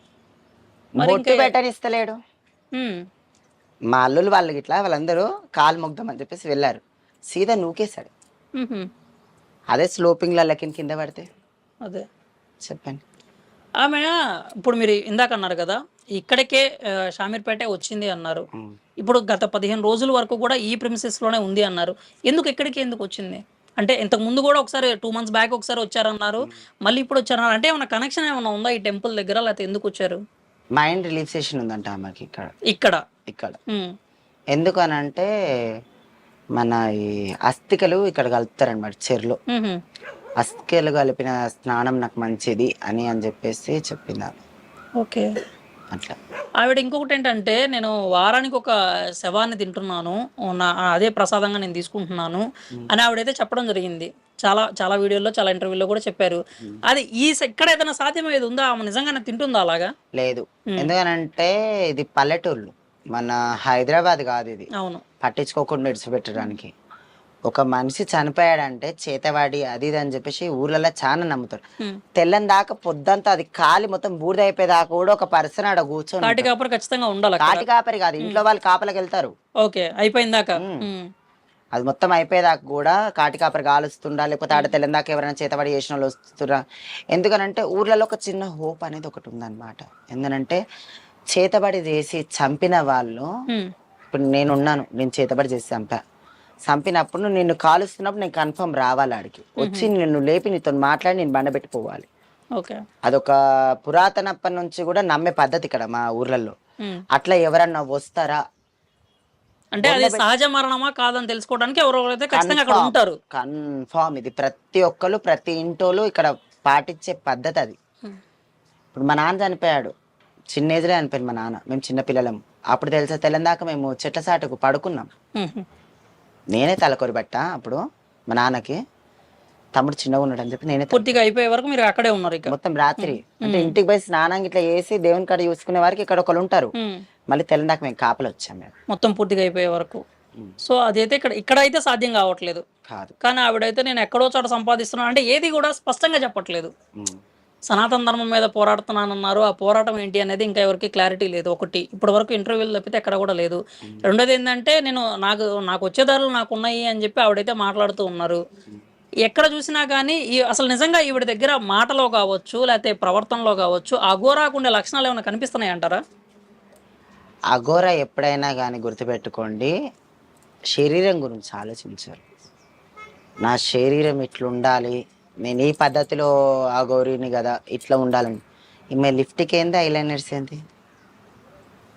మరి బొట్టు ఇంకా పెట్టనిస్తలేడు. ఉమ్, మా అల్లులు వాళ్ళకి ఇట్లా వాళ్ళందరూ కాలు మొగ్దామని చెప్పేసి వెళ్ళారు, సీదా నూకేశాడు. ఉహుం. అదే స్లోపింగ్ల కింద పడితే అదే చెప్పండి. ఆమె ఇప్పుడు మీరు ఇందాక అన్నారు కదా, ఇక్కడికే షామీర్పేట వచ్చింది అన్నారు. ఉమ్. ఇప్పుడు గత 15 రోజుల వరకు కూడా ఈ లోనే ఉంది అన్నారు. ఎందుకు వచ్చింది? అంటే ఇంతకు ముందు కూడా ఒకసారి 2 మంత్స్ బ్యాక్ ఒకసారి వచ్చారన్నారు, మళ్ళీ ఇప్పుడు వచ్చారన్నారు. అంటే ఏమైనా కనెక్షన్ ఏమైనా ఉందా ఈ టెంపుల్ దగ్గర, లేకపోతే ఎందుకు వచ్చారు మైండ్ రిలీఫ్ సెషన్ ఉందంట ఆమెకి ఇక్కడ. ఇక్కడ? ఇక్కడ ఉమ్, ఎందుకు అని అంటే మన ఈ అస్థికలు ఇక్కడ కలుపుతారనమాట చెరులో, ఉహుం. అస్థికలు కలిపిన స్నానం నాకు మంచిది అని చెప్పేసి చెప్పింది ఆమె. ఓకే. అట్లా ఆవిడ ఇంకొకటి ఏంటంటే, నేను వారానికి ఒక శవాన్ని తింటున్నాను, అదే ప్రసాదంగా నేను తీసుకుంటున్నాను అని ఆవిడైతే చెప్పడం జరిగింది. చాలా చాలా వీడియోల్లో, చాలా ఇంటర్వ్యూలో కూడా చెప్పారు. అది ఇక్కడ ఏదైనా సాధ్యమయ్యేది ఉందా? ఆమె నిజంగానే తింటుందా అలాగా? లేదు, ఎందుకనంటే ఇది పల్లెటూళ్ళు, మన హైదరాబాద్ కాదు ఇది. అవును. పట్టించుకోకుండా విడిచిపెట్టడానికి. ఒక మనిషి చనిపోయాడంటే చేతవాడి అది ఇది అని చెప్పేసి ఊర్లలో చాలా నమ్ముతారు. ఉమ్. తెల్లని దాకా పొద్దంతా అది కాలి మొత్తం బూడిద అయిపోయేదాకా కూడా ఒక పర్సన్ ఆడ కూర్చొని కాటి ఉంటాడు. కాపరి ఖచ్చితంగా ఉండాలి అక్కడ. కాటి కాపరి కాదు, ఇంట్లో వాళ్ళు కాపలకి వెళ్తారు. ఓకే, అయిపోయిందాక. అది మొత్తం అయిపోయేదాకా కూడా కాటి కాపరి కాలుస్తుండా, లేకపోతే ఆడ తెల్లని దాకా ఎవరైనా చేతబడి చేసిన వాళ్ళు వస్తురా. ఎందుకనంటే ఊర్లలో ఒక చిన్న హోప్ అనేది ఒకటి ఉందన్నమాట. ఎందుకంటే చేతబడి చేసి చంపిన వాళ్ళు, ఇప్పుడు నేనున్నాను, నేను చేతబడి చేసి చంపినప్పుడు నిన్ను కాలుస్తున్నప్పుడు నేను కన్ఫర్మ్ రావాలి ఆడికి వచ్చి నిన్ను లేపి నీతో మాట్లాడి నేను బండబెట్టిపోవాలి. ఓకే. అదొక పురాతనప్పటి నుంచి కూడా నమ్మే పద్ధతి ఇక్కడ మా ఊర్లలో. అట్లా ఎవరన్నా వస్తారా అంటే అది సహజ మరణమా కాదని తెలుసుకోవడానికి ఎవరైతే ఖచ్చితంగా అక్కడ ఉంటారు. కన్ఫామ్ ఇది ప్రతి ఒక్కరు ప్రతి ఇంటోళ్ళు ఇక్కడ పాటించే పద్ధతి అది. ఇప్పుడు మా నాన్న చనిపోయాడు, చిన్న ఏజ్లో చనిపోయింది మా నాన్న, మేము చిన్న పిల్లలం. అప్పుడు తెలుసా తెల్లందాక మేము చెట్ల సాటుకు పడుకున్నాం. నేనే తలకొరి బట్ట అప్పుడు మా నాన్నకి, తమ్ముడు చిన్నగా ఉన్నాడు అని చెప్పి నేనే పూర్తిగా అయిపోయే వరకు మీరు అక్కడే ఉన్నారు ఇక మొత్తం రాత్రి. అంటే ఇంటికి పోయి స్నానం ఇట్లా వేసి దేవుని కాడ చూసుకునే వారికి ఇక్కడ ఒకరు ఉంటారు. మళ్ళీ తెల్లందాక మేము కాపలు వచ్చాం మేము మొత్తం పూర్తిగా అయిపోయే వరకు. సో అదైతే ఇక్కడైతే సాధ్యం కావట్లేదు కాదు. కానీ ఆవిడైతే నేను ఎక్కడో చోట సంపాదిస్తున్నాను అంటే ఏది కూడా స్పష్టంగా చెప్పట్లేదు. సనాతన ధర్మం మీద పోరాడుతున్నానన్నారు, ఆ పోరాటం ఏంటి అనేది ఇంకా ఎవరికి క్లారిటీ లేదు. ఒకటి, ఇప్పటి వరకు ఇంటర్వ్యూలు తప్పితే ఎక్కడ కూడా లేదు. రెండోది ఏంటంటే, నాకు వచ్చే దారులు నాకు ఉన్నాయి అని చెప్పి ఆవిడైతే మాట్లాడుతూ ఉన్నారు. ఎక్కడ చూసినా కానీ అసలు నిజంగా ఈవిడ దగ్గర మాటలో కావచ్చు, లేకపోతే ప్రవర్తనలో కావచ్చు, అఘోరాకు ఉండే లక్షణాలు ఏమైనా కనిపిస్తున్నాయి అంటారా? అఘోర ఎప్పుడైనా కానీ గుర్తుపెట్టుకోండి, శరీరం గురించి ఆలోచించారు. నా శరీరం ఇట్లుండాలి, నేను ఈ పద్ధతిలో అఘోరిని కదా, ఇట్లా ఉండాలని. ఈమె లిఫ్ట్కి ఏంది, ఐలైనర్స్ ఏంది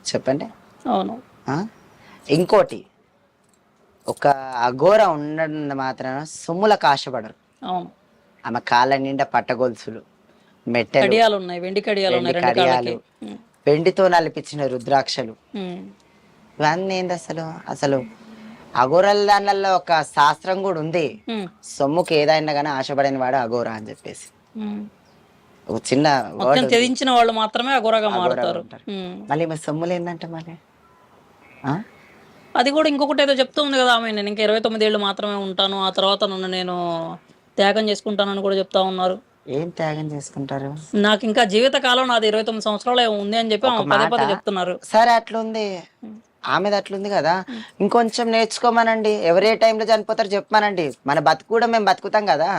చెప్పండి. అవును. ఇంకోటి, ఒక అఘోర ఉండడం మాత్రాన సొమ్ములకు ఆశపడరు. అవును. ఆమె కాళ్ళ నిండా పట్టగొలుసులు, మెట్టెలు, కడియాలు ఉన్నాయి, వెండి కడియాలు ఉన్నాయి, రెండు కడియాలు, కాళ్ళకి. వెండితో నలిపించిన రుద్రాక్షలు, ఇవన్నీ ఏంది అసలు? అసలు అఘోరల దానిలో ఒక శాస్త్రం కూడా ఉంది, సొమ్ముకి ఏదైనా కానీ ఆశపడని వాడు అఘోర అని చెప్పేసి. ఒక చిన్న మొత్తం తెదించిన వాళ్ళు మాత్రమే అఘోరగా మారుతారు. మళ్ళీ మా సొమ్ములు ఏంటంటే మళ్ళీ అది కూడా ఇంకొకటి ఏదో చెప్తూ ఉంది కదా ఆమె, నేను ఇంకా 29 ఏళ్ళు మాత్రమే ఉంటాను, ఆ తర్వాత నన్ను నేను త్యాగం చేసుకుంటానని కూడా చెప్తా ఉన్నారు. ఏం త్యాగం చేసుకుంటారు? నాకు ఇంకా జీవిత కాలం నాది 29 సంవత్సరాలు ఉంది అని చెప్పి పదే పదే చెప్తున్నారు. సరే అట్లుంది, ఆమెది అట్లుంది కదా, ఇంకొంచెం నేర్చుకోమనండి. ఎవరే టైంలో చనిపోతారు చెప్పమనండి, మన బతుకు కూడా మేము బతుకుతాం కదా.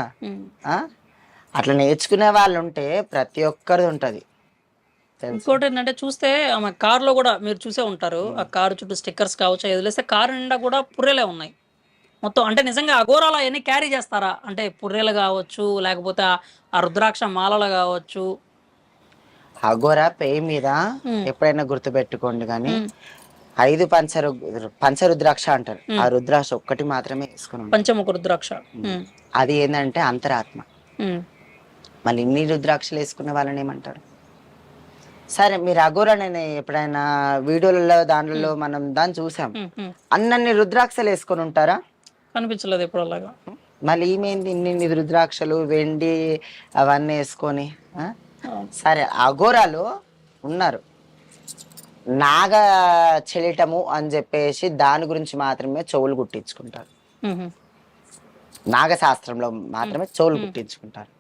అట్లా నేర్చుకునే వాళ్ళు ఉంటే ప్రతి ఒక్కరిది ఉంటది. ఇంకోటి ఏంటంటే, చూస్తే ఆమె కారులో కూడా మీరు చూసే ఉంటారు, ఆ కారు చుట్టూ స్టిక్కర్స్ కావచ్చు, వదిలేస్తే కారు నిండా కూడా పుర్రెలే ఉన్నాయి మొత్తం. అంటే నిజంగా అఘోరాలు అవన్నీ క్యారీ చేస్తారా? అంటే పుర్రెలు కావచ్చు, లేకపోతే ఆ రుద్రాక్ష మాలలు కావచ్చు. అగోరా పేయి మీద ఎప్పుడైనా గుర్తుపెట్టుకోండి కానీ 5 పంచరుద్రాక్ష అంటారు. ఆ రుద్రాక్ష ఒక్కటి మాత్రమే వేసుకుని ఉంటారు. పంచముఖ రుద్రాక్ష. అది ఏంటంటే అంతరాత్మ. మళ్ళీ ఇన్ని రుద్రాక్షలు వేసుకునే వాళ్ళని ఏమంటారు? సరే, మీరు అఘోరా నేను ఎప్పుడైనా వీడియోలలో దాంట్లో మనం దాన్ని చూసాం, అన్నన్ని రుద్రాక్షలు వేసుకొని ఉంటారా? కనిపించలేదు ఎప్పుడు అలాగా. మళ్ళీ ఈమెంది ఇన్ని రుద్రాక్షలు వెండి అవన్నీ వేసుకొని? సరే, అఘోరాలు ఉన్నారు, నాగ చెలిటము అని చెప్పేసి దాని గురించి మాత్రమే చెవులు కుట్టించుకుంటారు. నాగశాస్త్రంలో మాత్రమే చెవులు కుట్టించుకుంటారు.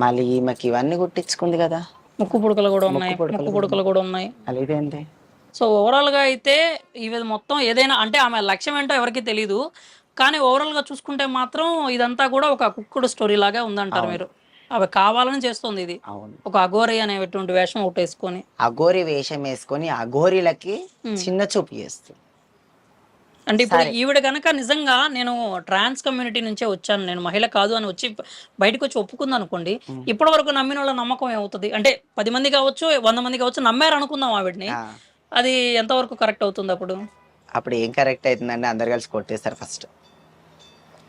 మళ్ళీ ఈమెకి ఇవన్నీ కుట్టించుకుంది కదా, ముక్కు పుడకలు కూడా ఉన్నాయి. అది ఇదేంటి? సో ఓవరాల్ గా అయితే ఇవి మొత్తం ఏదైనా అంటే ఆమె లక్ష్యం ఏంటో ఎవరికి తెలియదు, కానీ ఓవరాల్ గా చూసుకుంటే మాత్రం ఇదంతా కూడా ఒక కుక్కుడు స్టోరీ లాగా ఉందంటారు మీరు. అవి కావాలని చేస్తుంది ఇది. ఒక అఘోరి అనేటువంటి వేషం ఒకటి వేసుకొని, అఘోరి వేషం వేసుకొని అఘోరిలకి చిన్న చూపు చేస్తుంది. అంటే ఇప్పుడు ఈవిడ కనుక నిజంగా నేను ట్రాన్స్ కమ్యూనిటీ నుంచే వచ్చాను, నేను మహిళ కాదు అని వచ్చి బయటకు వచ్చి ఒప్పుకుంది అనుకోండి, ఇప్పటి వరకు నమ్మిన వాళ్ళ నమ్మకం ఏమవుతుంది? అంటే 10 మంది కావచ్చు, 100 మంది కావచ్చు, నమ్మారు అనుకుందాం ఆవిడని, అది ఎంతవరకు కరెక్ట్ అవుతుంది? అప్పుడు ఏం కరెక్ట్ అవుతుందండి? అందరు కలిసి కొట్టేస్తారు ఫస్ట్.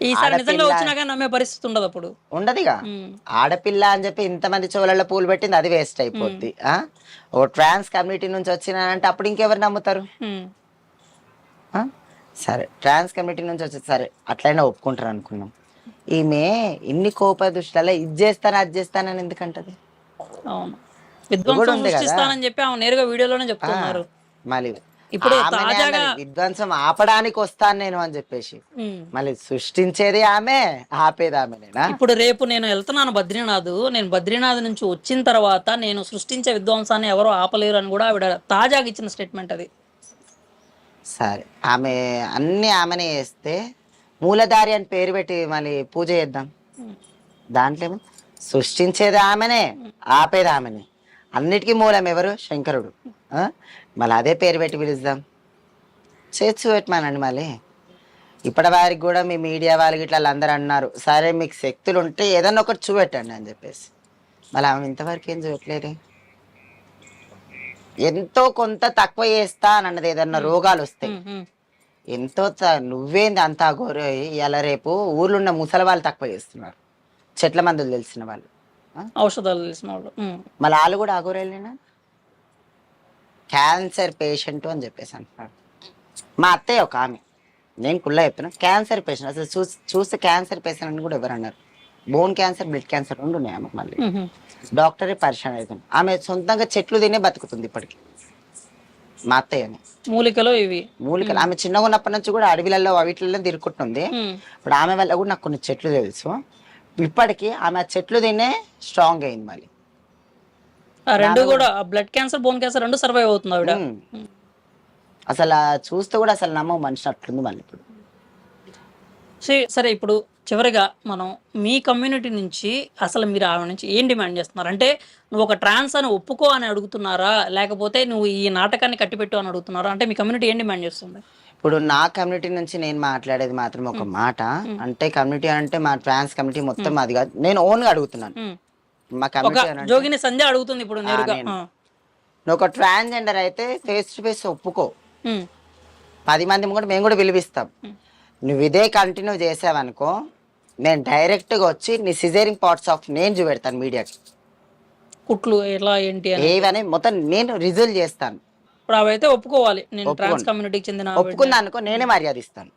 ఈసారి నిజంగా వచ్చినాక నమ్మే పరిస్థితి ఉండదు, అప్పుడు ఉండదుగా. ఆడపిల్ల అని చెప్పి ఇంతమంది చెవులలో పూలు పెట్టింది, అది వేస్ట్ అయిపోద్ది. ఓ ట్రాన్స్ కమ్యూనిటీ నుంచి వచ్చినానంటే అప్పుడు ఇంకెవరు నమ్ముతారు? సరే, ట్రాన్స్ కమ్యూనిటీ నుంచి వచ్చేది సరే, అట్లయినా ఒప్పుకుంటారు అనుకున్నాం. ఈమె ఇన్ని కోప దృష్టిలో ఇది చేస్తాను అది చేస్తానని ఎందుకంటది? అవును, విధ్వంసం సృష్టిస్తానని చెప్పి ఆమె నేరుగా వీడియోలోనే చెప్తున్నారు. మళ్ళీ ఇప్పుడు తాజాగా విధ్వంసం ఆపడానికి వస్తాను నేను అని చెప్పేసి, మళ్ళీ సృష్టించేది ఆమె, ఆపేది ఆమెనేనా? ఇప్పుడు రేపు నేను వెళ్తున్నాను బద్రీనాథ్, నేను బద్రీనాథ్ నుంచి వచ్చిన తర్వాత నేను సృష్టించే విధ్వంసాన్ని ఎవరో ఆపలేరు అని కూడా ఆవిడ తాజాగా ఇచ్చిన స్టేట్మెంట్ అది. సరే, ఆమె అన్ని ఆమెనే చేస్తే మూలధారి అని పేరు పెట్టి మళ్ళీ పూజ చేద్దాం. దాంట్లో ఏమో సృష్టించేది ఆమెనే, ఆపేది ఆమెనే, అన్నిటికీ మూలం ఎవరు? శంకరుడు. మళ్ళీ అదే పేరు పెట్టి పిలుద్దాం, చేర్చు పెట్టమానండి. మళ్ళీ ఇప్పటి వారికి కూడా మీ మీడియా వాళ్ళకి ఇట్లా అందరూ అన్నారు, సరే మీకు శక్తులు ఉంటే ఏదన్నా ఒకటి చూపెట్టండి అని చెప్పేసి, మళ్ళీ ఆమె ఇంతవరకు ఏం చూపెట్టలేదు. ఎంతో కొంత తక్కువ చేస్తా అని అన్నది. ఏదన్నా రోగాలు వస్తాయి, ఎంతో నువ్వేంది అంత అఘోరి, ఇలా రేపు ఊర్లో ఉన్న ముసలి వాళ్ళు తక్కువ చేస్తున్నారు, చెట్ల మందులు తెలిసిన వాళ్ళు, ఔషధాలు తెలిసిన వాళ్ళు, మళ్ళీ వాళ్ళు కూడా అఘోరేనా? క్యాన్సర్ పేషెంట్ అని చెప్పేసి అంటున్నారు. మా అత్తయ్య ఒక ఆమె, నేను కుళ్ళ చెప్పిన క్యాన్సర్ పేషెంట్, అసలు చూస్తే క్యాన్సర్ పేషెంట్ అని కూడా ఎవరు అన్నారు? బోన్ క్యాన్సర్, బ్లడ్ క్యాన్సర్ రెండు ఉన్నాయి ఆమెకు. మళ్ళీ డాక్టరే పరిచయం అవుతుంది. ఆమె సొంతంగా చెట్లు తినే బతుకుతుంది ఇప్పటికి. మా అత్తయ్యని మూలికలు ఇవి మూలికలు ఆమె చిన్నగా ఉన్నప్పటి నుంచి కూడా అడవిలలో వీటిల్లో తిరుగుకుంటుంది. ఇప్పుడు ఆమె వల్ల కూడా నాకు కొన్ని చెట్లు తెలుసు. ఇప్పటికీ ఆమె ఆ చెట్లు తినే స్ట్రాంగ్ అయింది. మళ్ళీ రెండు కూడా బ్లడ్ క్యాన్సర్, బోన్ క్యాన్సర్ రెండు సర్వైవ్ అవుతుంది ఆవిడ. అసలు చూస్తే కూడా అసలు నమ్మవు మనిషి అట్లుంది. మళ్ళీ ఇప్పుడు సరే, ఇప్పుడు చివరిగా మనం మీ కమ్యూనిటీ నుంచి అసలు మీరు ఆవిడ నుంచి ఏం డిమాండ్ చేస్తున్నారు? అంటే నువ్వు ఒక ట్రాన్స్ అని ఒప్పుకో అని అడుగుతున్నారా, లేకపోతే నువ్వు ఈ నాటకాన్ని కట్టిపెట్టు అని అడుగుతున్నారా? అంటే మీ కమ్యూనిటీ ఏం డిమాండ్ చేస్తుంది? ఇప్పుడు నా కమ్యూనిటీ నుంచి నేను మాట్లాడేది మాత్రం ఒక మాట, అంటే కమ్యూనిటీ అంటే మా ట్రాన్స్ కమ్యూనిటీ మొత్తం అది కాదు, నేను ఓన్గా అడుగుతున్నాను. మా కమ్యూనిటీ జోగిని సంధ్య అడుగుతుంది ఇప్పుడు నేరుగా, నువ్వు ఒక ట్రాన్స్జెండర్ అయితే ఫేస్ టు ఫేస్ ఒప్పుకో, 10 మంది కూడా మేము కూడా పిలిపిస్తాం. నువ్వు ఇదే కంటిన్యూ చేసావనుకో, నేను డైరెక్ట్గా వచ్చి నీ సిజేరింగ్ పార్ట్స్ ఆఫ్ నేను చూపెడతాను మీడియాకి, కుట్లు ఎలా ఏంటి ఏవని మొత్తం నేను రిజల్వ్ చేస్తాను. ఇప్పుడు అవైతే ఒప్పుకోవాలి, నేను ట్రాన్స్ కమ్యూనిటీకి చెందిన ఒప్పుకున్నా అనుకో, నేనే మర్యాద ఇస్తాను.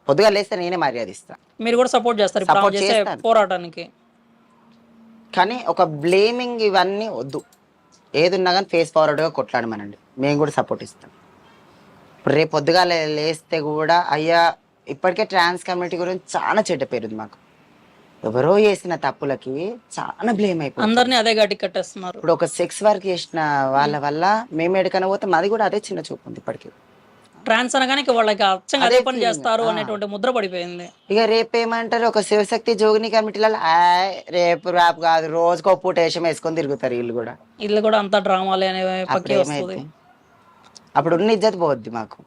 పొద్దుగా లేస్తే నేనే మర్యాద ఇస్తాను. మీరు కూడా సపోర్ట్ చేస్తారు పోరాటానికి. కానీ ఒక బ్లేమింగ్ ఇవన్నీ వద్దు, ఏది ఉన్నా కానీ ఫేస్ ఫార్వర్డ్గా కొట్లాడమనండి, మేము కూడా సపోర్ట్ ఇస్తాం. ఇప్పుడు రేపు పొద్దుగా లేస్తే కూడా అయ్యా ఇప్పటికే ట్రాన్స్ కమ్యూనిటీ గురించి చాలా చెడ్డ పేరుంది మాకు, ఎవరో చేసిన తప్పులకి చాలా బ్లేమ్ అయిపోయింది, అందరినీ అదే గట్టి కట్టేస్తున్నారు. ఇప్పుడు ఒక సెక్స్ వర్క్ చేసిన వాళ్ళ వల్ల మేము ఎక్కడికైనా పోతే మాది కూడా అదే చిన్న చూపు ఉంది ఇప్పటికీ. ట్రాన్స్ అనగానే వాళ్ళకి అచ్చంగా అదే పని చేస్తారు అనేటువంటి ముద్ర పడిపోయింది. ఇక రేపు ఏమంటారు, ఒక శివశక్తి జోగిని కమిటీలలో రేపు ర్యాప్ కాదు, రోజుకో పూట వేషం వేసుకొని తిరుగుతారు వీళ్ళు కూడా అంతా డ్రామాలే అనే పక్కే వస్తుంది. అప్పుడు ఉన్న ఇజ్జత్ పోద్ది మాకు.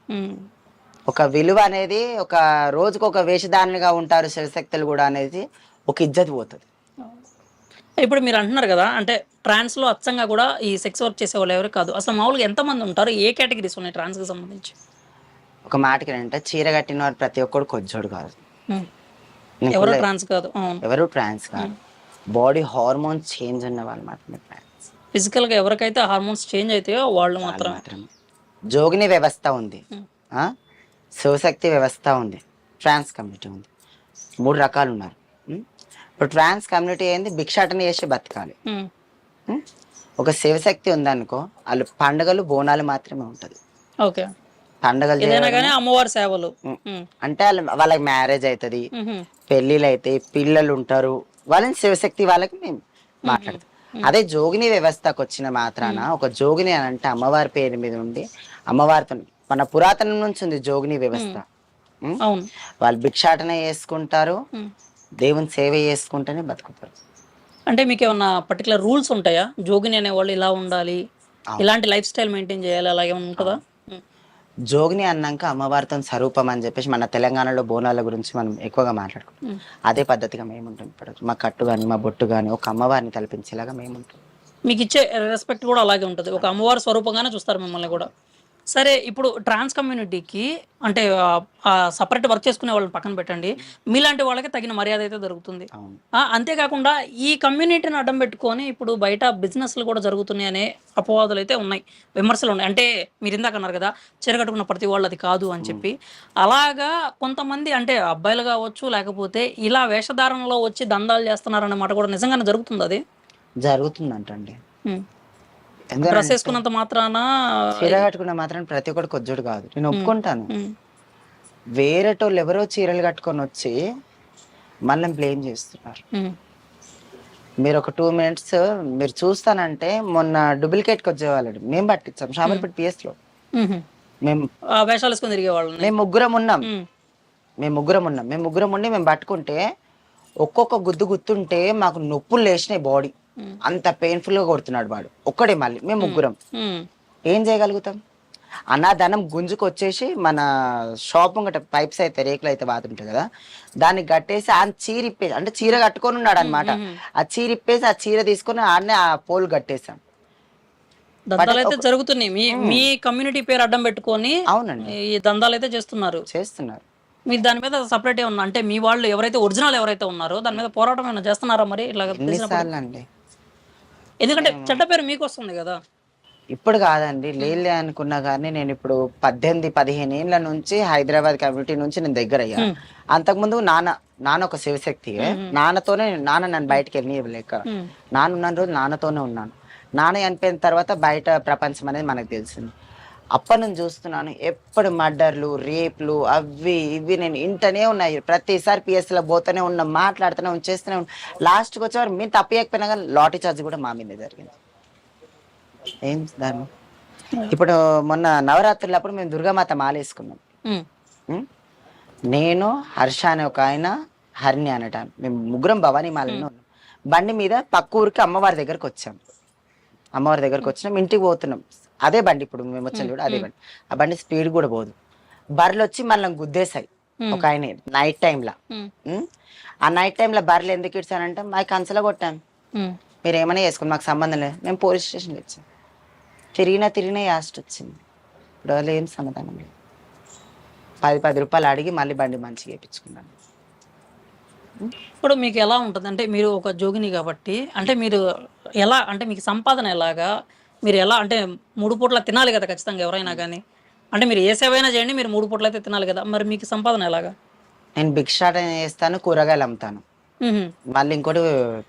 ఒక విలువ అనేది, ఒక రోజుకు ఒక వేషధారణగా ఉంటారు శివశక్తులు కూడా అనేది ఒక ఇజ్జత్ పోతుంది. ఇప్పుడు మీరు అంటున్నారు కదా, అంటే ట్రాన్స్లో అచ్చంగా కూడా ఈ సెక్స్ వర్క్ చేసే వాళ్ళు ఎవరు కాదు. అసలు మామూలుగా ఎంతమంది ఉంటారు, ఏ కేటగిరీస్ ఉన్నాయి ట్రాన్స్కి సంబంధించి? ఒక మాటకి అంటే చీర కట్టిన వారు ప్రతి ఒక్కడు కొజ్జోడు కాదు. ఉమ్. నీకు ఎవరు ట్రాన్స్ కాదు, అవును. ఎవరు ట్రాన్స్ కాదు. బాడీ హార్మోన్స్ చేంజ్ ఉన్న వాళ్ళు మాత్రమే ట్రాన్స్. ఫిజికల్గా ఎవరికైతే హార్మోన్స్ చేంజ్ అవుతాయో వాళ్ళు మాత్రమే. మాత్రమే. జోగిని వ్యవస్థ ఉంది, ఆ? శివశక్తి వ్యవస్థ ఉంది, ట్రాన్స్ కమ్యూనిటీ ఉంది. 3 రకాలు ఉన్నారు. ఉం? ఇప్పుడు ట్రాన్స్ కమ్యూనిటీ ఏంది, భిక్షాటన చేసి బతకాలి. ఉమ్. ఉం? ఒక శివశక్తి ఉందనుకో, వాళ్ళు పండుగలు బోనాలు మాత్రమే ఉంటుంది. ఓకే. పండుగలు ఏదైనా చేయడం కానీ అమ్మవారి సేవలు. ఉమ్. అంటే వాళ్ళకి మ్యారేజ్ అవుతుంది, ఉహు. పెళ్ళిళ్ళు అయితే పిల్లలు ఉంటారు, వాళ్ళని శివశక్తి వాళ్ళకి మేము మాట్లాడతాం. అదే జోగిని వ్యవస్థకు వచ్చిన మాత్రాన, ఒక జోగిని అని అంటే అమ్మవారి పేరు మీద ఉండి అమ్మవారితో మన పురాతనం నుంచి ఉంది జోగిని వ్యవస్థ. ఉం? అవును. వాళ్ళు భిక్షాటన చేసుకుంటారు, ఉమ్. దేవుని సేవ చేసుకుంటేనే బతుకుతారు. అంటే మీకు ఏమన్నా పర్టికులర్ రూల్స్ ఉంటాయా, జోగిని అనేవాళ్ళు ఇలా ఉండాలి, ఇలాంటి లైఫ్ స్టైల్ మెయింటైన్ చేయాలి, అలాగే ఉంటుందా? ఉమ్. జోగిని అన్నాక అమ్మవారితో స్వరూపం అని చెప్పేసి మన తెలంగాణలో బోనాల గురించి మనం ఎక్కువగా మాట్లాడుకుంటాం. అదే పద్ధతిగా మేము ఉంటాం. ఇప్పుడు మా కట్టు కానీ మా బొట్టు కానీ ఒక అమ్మవారిని తలపించేలాగా మేము ఉంటాం. మీకు ఇచ్చే రెస్పెక్ట్ కూడా అలాగే ఉంటుంది, ఒక అమ్మవారి స్వరూపంగానే చూస్తారు మిమ్మల్ని కూడా. సరే, ఇప్పుడు ట్రాన్స్ కమ్యూనిటీకి అంటే సపరేట్ వర్క్ చేసుకునే వాళ్ళని పక్కన పెట్టండి, మీలాంటి వాళ్ళకి తగిన మర్యాద అయితే దొరుకుతుంది. అవును. అంతేకాకుండా ఈ కమ్యూనిటీని అడ్డం పెట్టుకొని ఇప్పుడు బయట బిజినెస్లు కూడా జరుగుతున్నాయి అనే అపవాదులు అయితే ఉన్నాయి, విమర్శలు ఉన్నాయి. అంటే మీరు ఇందాక అన్నారు కదా, చీర కట్టుకున్న ప్రతి వాళ్ళు అది కాదు అని చెప్పి. అలాగా కొంతమంది అంటే అబ్బాయిలు కావచ్చు, లేకపోతే ఇలా వేషధారణలో వచ్చి దందాలు చేస్తున్నారన్నమాట కూడా నిజంగానే జరుగుతుంది అది? జరుగుతుందంటండి. ఉమ్. ఎందుకంటే డ్రెస్ వేసుకున్నంత మాత్రాన. చీర కట్టుకున్న మాత్రం ప్రతి ఒక్కటి కొజ్జుడు కాదు, నేను ఒప్పుకుంటాను. ఉమ్. వేరేటోళ్ళు ఎవరో చీరలు కట్టుకొని వచ్చి మనల్ని బ్లేమ్ చేస్తున్నారు. ఉమ్. మీరు ఒక 2 minutes మీరు చూస్తానంటే, మొన్న డూప్లికేట్కి వచ్చేవాళ్ళు మేము పట్టించాం షామర్పేట PS లో. ఉహు. మేము వేషాలు వేసుకొని తిరిగే వాళ్ళని. మేము ముగ్గురం ఉన్నాం. ఉమ్. మేము ముగ్గురం ఉండి మేము పట్టుకుంటే ఒక్కొక్క గుద్దు గుర్తుంటే మాకు నొప్పులు లేచినాయి బాడీ, అంత పెయిన్ఫుల్ గా కొడుతున్నాడు వాడు ఒక్కడే. మళ్ళీ మేము ముగ్గురం ఉమ్. ఏం చేయగలుగుతాం? అనాదనం గుంజుకు వచ్చేసి మన షాప్ ముంగట పైప్స్ అయితే రేకులు అయితే బాతుంటాయి కదా, దాన్ని కట్టేసి ఆ చీర ఇప్పేసి, అంటే చీర కట్టుకొని ఉన్నాడు అనమాట, ఆ చీర ఇప్పేసి ఆ చీర తీసుకొని ఆడనే ఆ పోల్ కట్టేసాం. దందాలు అయితే జరుగుతున్నాయి, మీ కమ్యూనిటీ పేరు అడ్డం పెట్టుకొని. అవునండి, ఈ దందాలు అయితే చేస్తున్నారు. మీరు దాని మీద సపరేట్ ఏమన్నా, అంటే మీ వాళ్ళు ఎవరైతే ఒరిజినల్ ఎవరైతే ఉన్నారో దాని మీద పోరాటం ఏమైనా చేస్తున్నారా మరి ఇలాగ? అండి, ఎందుకంటే చెడ్డ పేరు మీకు వస్తుంది కదా. ఇప్పుడు కాదండి, లేలే అనుకున్నా కానీ నేను ఇప్పుడు 18-15 ఏళ్ళ నుంచి హైదరాబాద్ కమ్యూనిటీ నుంచి నేను దగ్గర అయ్యా. అంతకుముందు నాన్న ఒక శివశక్తి, నాన్న నన్ను బయటకు వెళ్ళలేక, నాన్న ఉన్న రోజు నాన్నతోనే ఉన్నాను. నాన్న చనిపోయిన తర్వాత బయట ప్రపంచం అనేది మనకు తెలిసింది. అప్పటి నుంచి చూస్తున్నాను, ఎప్పుడు మర్డర్లు, రేప్లు, అవి ఇవి నేను ఇంటనే ఉన్నాయి. ప్రతిసారి PS లో పోతూనే ఉన్నాం, మాట్లాడుతూనే ఉన్నాం, చేస్తూనే ఉన్నాం. లాస్ట్కి వచ్చేవారు మేము తప్పకపోయినా కానీ లాటరీ చార్జ్ కూడా మా మీదే జరిగింది. ఏం దాన్ని ఇప్పుడు మొన్న నవరాత్రులప్పుడు మేము దుర్గామాత మాల వేసుకున్నాం. నేను, హర్ష అనే ఒక ఆయన, హరిణి అనట, మేము ముగ్గురం భవానీ మాలలో ఉన్నాం. బండి మీద పక్క ఊరికి అమ్మవారి దగ్గరకు వచ్చాం. ఇంటికి పోతున్నాం, అదే బండి ఇప్పుడు మేము వచ్చాం కూడా అదే బండి. ఆ బండి స్పీడ్ కూడా పోదు. బర్రెలు వచ్చి మనల్ని గుద్దేశాయి. ఒక ఆయన నైట్ టైంలో, ఆ నైట్ టైంలో బర్రెలు ఎందుకు ఇచ్చానంటే మా కంచలో కొట్టాం, మీరు ఏమైనా చేసుకోండి మాకు సంబంధం లేదు. మేము పోలీస్ స్టేషన్కి వచ్చాం. తిరిగినా యాస్ట్ వచ్చింది. ఇప్పుడు వాళ్ళు ఏం సమాధానం లేదు. 10 రూపాయలు అడిగి మళ్ళీ బండి మంచిగా వేయించుకున్నాను. ఇప్పుడు మీకు ఎలా ఉంటుంది అంటే, మీరు ఒక జోగిని కాబట్టి, అంటే మీరు ఎలా, అంటే మీకు సంపాదన ఎలాగా, మీరు ఎలా, అంటే 3 పూట్ల తినాలి కదా ఖచ్చితంగా ఎవరైనా కానీ. అంటే మీరు ఏ సేవైనా చేయండి, మీరు 3 పూట్ల అయితే తినాలి కదా, మరి మీకు సంపాదన ఎలాగా? నేను భిక్షాటన చేస్తాను, కూరగాయలు అమ్ముతాను, మళ్ళీ ఇంకోటి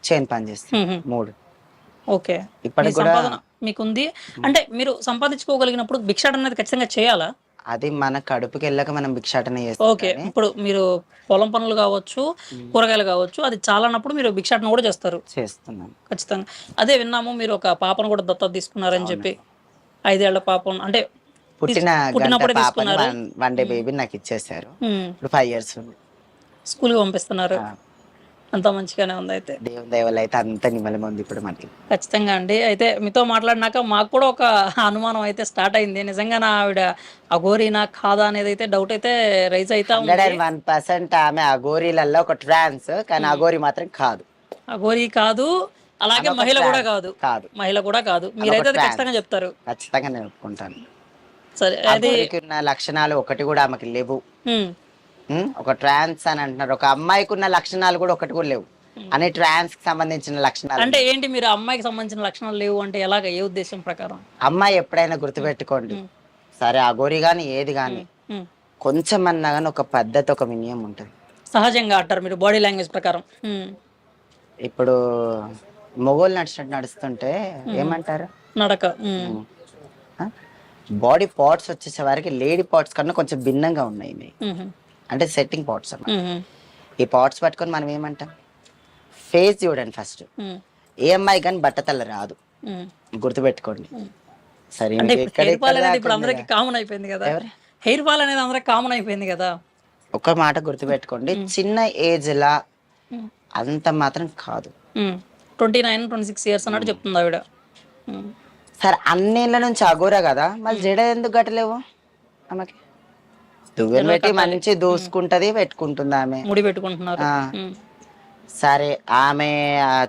చైన్ పని చేస్తాను. 3. ఓకే, ఇప్పటికి కూడా మీకుంది. అంటే మీరు సంపాదించుకోగలిగినప్పుడు భిక్షాటన అనేది ఖచ్చితంగా చేయాలా? అది మన కడుపుకి వెళ్ళక మనం భిక్షాటన చేస్తాం. ఓకే, ఇప్పుడు మీరు పొలం పనులు కావచ్చు, కూరగాయలు కావచ్చు, అది చాలన్నప్పుడు మీరు భిక్షాటన కూడా చేస్తున్నాను ఖచ్చితంగా. అదే విన్నాము, మీరు ఒక పాపను కూడా దత్తత తీసుకున్నారని చెప్పి. 5 ఏళ్ల పాపం, అంటే పుట్టినప్పుడే తీసుకున్నారు. 1 డే బేబీ నాకు ఇచ్చేసారు. ఇప్పుడు 5 years ఉంది. స్కూల్కి పంపిస్తున్నారు. అంత మంచిగానే ఉంది. అయితే దేవుని దయ వల్ల అయితే అంత నిమ్మలం ఉంది ఇప్పుడు మనకి. ఖచ్చితంగా అండి. అయితే మీతో మాట్లాడినాక మాకు కూడా ఒక అనుమానం అయితే స్టార్ట్ అయింది. నిజంగా నా ఆవిడ అఘోరీనా కాదా అనేది అయితే డౌట్ అయితే రైజ్ అవుతా ఉంది. 101% ఆమె అఘోరీలలో ఒక ట్రాన్స్, కానీ అఘోరి మాత్రం కాదు. అఘోరీ కాదు, అలాగే ఆమె ఒక మహిళ కూడా trans. కాదు. కాదు, మహిళ కూడా కాదు. మీరైతే అది trans. ఖచ్చితంగా చెప్తారు. ఖచ్చితంగా నేను ఒప్పుకుంటాను. సరే అది అఘోరికి ఉన్న లక్షణాలు ఒకటి కూడా ఆమెకి లేవు. హ్మ్. ఒక ట్రాన్స్ అని అంటున్నారు, ఒక అమ్మాయికి ఉన్న లక్షణాలు కూడా ఒకటి కూడా లేవు. అనే ట్రాన్స్ కి సంబంధించిన లక్షణాలు. అంటే ఏంటి మీరు ఆ అమ్మాయికి సంబంధించిన లక్షణాలు లేవు అంటే ఎలాగ? ఏ ఉద్దేశం ప్రకారం? అమ్మాయి ఎప్పుడైనా గుర్తుపెట్టుకోండి, హ్మ్. సరే అఘోరి కానీ ఏది కానీ హ్మ్. కొంచెం అన్నా కానీ ఒక పద్ధతి, ఒక వినయం ఉంటుంది. సహజంగా అంటారు మీరు బాడీ లాంగ్వేజ్ ప్రకారం. ఇప్పుడు మొగోళ్ళు నడిచినట్టు నడుస్తుంటే ఏమంటారు? నడక. బాడీ పార్ట్స్ వచ్చేసే వారికి లేడీ పార్ట్స్ కన్నా కొంచెం భిన్నంగా ఉన్నాయి ఇవి. అంటే సెట్టింగ్ పార్ట్స్ అన్నమాట. ఈ పార్ట్స్ పట్టుకొని మనం ఏమంటాం? ఫేస్ చూడండి ఫస్ట్. ఏ అమ్మాయి కానీ బట్టతల రాదు, గుర్తుపెట్టుకోండి. సరే అంటే ఇంక హెయిర్ ఫాల్ అనేది ఇప్పుడు దాకా అందరికి కామన్ అయిపోయింది కదా. ఎవరు? హెయిర్ ఫాల్ అనేది అందరికి కామన్ అయిపోయింది కదా. ఒక మాట గుర్తుపెట్టుకోండి, చిన్న ఏజ్ లా అంత మాత్రం కాదు. 29-26 ఇయర్స్ అన్నట్టు చెప్తుంది ఆవిడ. సరే అన్నేళ్ళ నుంచి అఘోరా కదా, మళ్ళీ జడ ఎందుకు గట్టలేవు ఆమెకి? దువ్వెన పెట్టి మంచి దూసుకుంటది, పెట్టుకుంటుంది ఆమె. ముడి పెట్టుకుంటున్నారు. ఆ. సరే ఆమె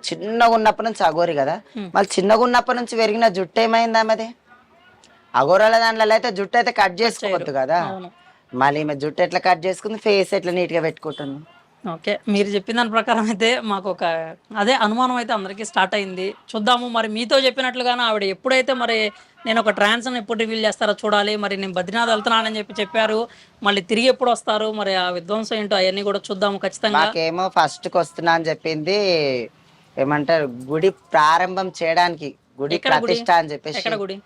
చిన్నగా ఉన్నప్పటి నుంచి అఘోరి కదా, మళ్ళీ చిన్నగా ఉన్నప్పటి నుంచి పెరిగిన జుట్టు ఏమైంది ఆమెది? అఘోరాల దాంట్లో అయితే జుట్టు అయితే కట్ చేసుకోవద్దు కదా, అవును. మళ్ళీ ఈమె జుట్టు ఎట్లా కట్ చేసుకుంది, ఫేస్ ఎట్లా నీట్ గా పెట్టుకుంటుంది? ఓకే, మీరు చెప్పిన దాని ప్రకారం అయితే మాకు ఒక అదే అనుమానం అయితే అందరికీ స్టార్ట్ అయింది. చూద్దాము మరి మీతో చెప్పినట్లుగానే ఆవిడ ఎప్పుడైతే మరి నేను ఒక ట్రాన్స్ అని ఎప్పుడు రివీల్ చేస్తారో చూడాలి. మరి నేను బద్రీనాథ్ వెళ్తున్నానని చెప్పారు, మళ్ళీ తిరిగి ఎప్పుడు వస్తారు, మరి ఆ విధ్వంసం ఏంటో అవన్నీ కూడా చూద్దాము ఖచ్చితంగా. మాకేమో ఫస్ట్ కి వస్తున్నా అని చెప్పింది, ఏమంటారు గుడి ప్రారంభం చేయడానికి, గుడి ఎక్కడ గుడి? ప్రతిష్ట అని చెప్పేసి ఎక్కడ గుడి?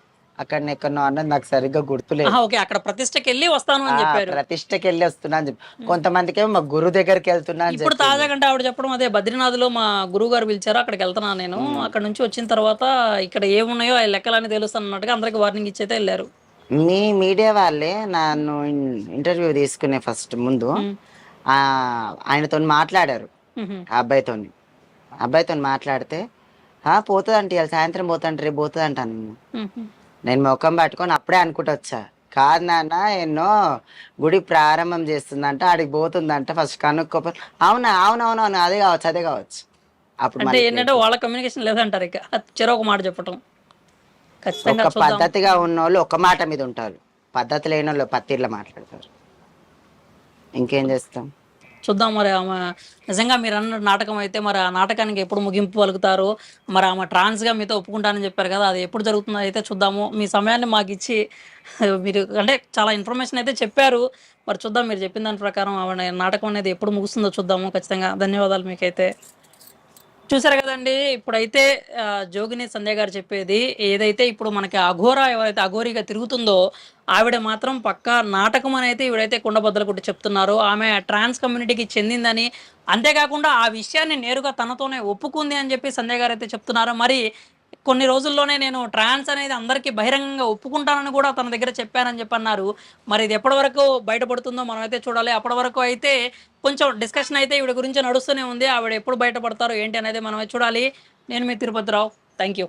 అక్కడ ఎక్కడో అన్నది నాకు సరిగ్గా గుర్తులేదు. ఓకే, అక్కడ ప్రతిష్టకి వెళ్ళి వస్తాను అని చెప్పారు. ప్రతిష్టకి వెళ్ళి వస్తున్నా అని చెప్పి, కొంతమందికి ఏమో మా గురువు దగ్గరికి వెళ్తున్నా అని ఇప్పుడు చెప్పి. తాజాగా అంటే ఆవిడ చెప్పడం అదే బద్రీనాథ్లో మా గురువు గారు పిలిచారు, అక్కడికి వెళ్తున్నాను నేను, అక్కడ నుంచి వచ్చిన తర్వాత ఇక్కడ ఏమున్నాయో ఆ లెక్కలని తెలుస్తాను అన్నట్టుగా అందరికి వార్నింగ్ ఇచ్చైతే వెళ్ళారు. మీ మీడియా వాళ్ళే నన్ను ఇంటర్వ్యూ తీసుకునే ఫస్ట్ ముందు ఆయనతో మాట్లాడారు, ఆ అబ్బాయితో మాట్లాడితే పోతుందంటే ఇవాళ సాయంత్రం పోతాంటే రేపు పోతుంది అంటాను. నేను ముఖం పట్టుకొని అప్పుడే అనుకుంటూ వచ్చా, కాదు నాన్న ఎన్నో గుడి ప్రారంభం చేస్తుందంట, ఆడికి పోతుందంట, ఫస్ట్ కనుక్కోపో. అవునా, అవునవునవును, అదే కావచ్చు. అప్పుడు అంటే ఏంటంటే వాళ్ళ కమ్యూనికేషన్ లేదంటారు, ఇక చెరొక మాట చెప్పటం. ఖచ్చితంగా ఒక పద్ధతిగా ఉన్న వాళ్ళు ఒక మాట మీద ఉంటారు, పద్ధతి లేని వాళ్ళు పత్తిర్లో మాట్లాడతారు. ఇంకేం చేస్తాం, చూద్దాం. మరి ఆమె నిజంగా మీరు అన్న నాటకం అయితే మరి ఆ నాటకానికి ఎప్పుడు ముగింపు పలుకుతారు, మరి ఆమె ట్రాన్స్గా మీతో ఒప్పుకుంటానని చెప్పారు కదా, అది ఎప్పుడు జరుగుతుందో అయితే చూద్దాము. మీ సమయాన్ని మాకు ఇచ్చి మీరు అంటే చాలా ఇన్ఫర్మేషన్ అయితే చెప్పారు. మరి చూద్దాం, మీరు చెప్పిన దాని ప్రకారం ఆమె నాటకం అనేది ఎప్పుడు ముగుస్తుందో చూద్దాము ఖచ్చితంగా. ధన్యవాదాలు మీకైతే. చూసారు కదండి, ఇప్పుడైతే జోగిని సంధ్య గారు చెప్పేది ఏదైతే ఇప్పుడు మనకి అఘోరా ఎవరైతే అఘోరిగా తిరుగుతుందో ఆవిడ మాత్రం పక్కా నాటకం అని అయితే ఇవిడైతే కుండబద్దలు కొట్టి చెప్తున్నారు. ఆమె ట్రాన్స్ కమ్యూనిటీకి చెందిందని, అంతేకాకుండా ఆ విషయాన్ని నేరుగా తనతోనే ఒప్పుకుంది అని చెప్పి సంధ్య గారు అయితే చెప్తున్నారు. మరి కొన్ని రోజుల్లోనే నేను ట్రాన్స్ అనేది అందరికీ బహిరంగంగా ఒప్పుకుంటానని కూడా తన దగ్గర చెప్పానని చెప్పి అన్నారు. మరి ఇది ఎప్పటి వరకు బయటపడుతుందో మనం అయితే చూడాలి. అప్పటి వరకు అయితే కొంచెం డిస్కషన్ అయితే ఈవిడ గురించి నడుస్తూనే ఉంది. ఆవిడ ఎప్పుడు బయటపడతారో ఏంటి అనేది మనమే చూడాలి. నేను మీ తిరుపతిరావు, థ్యాంక్ యూ.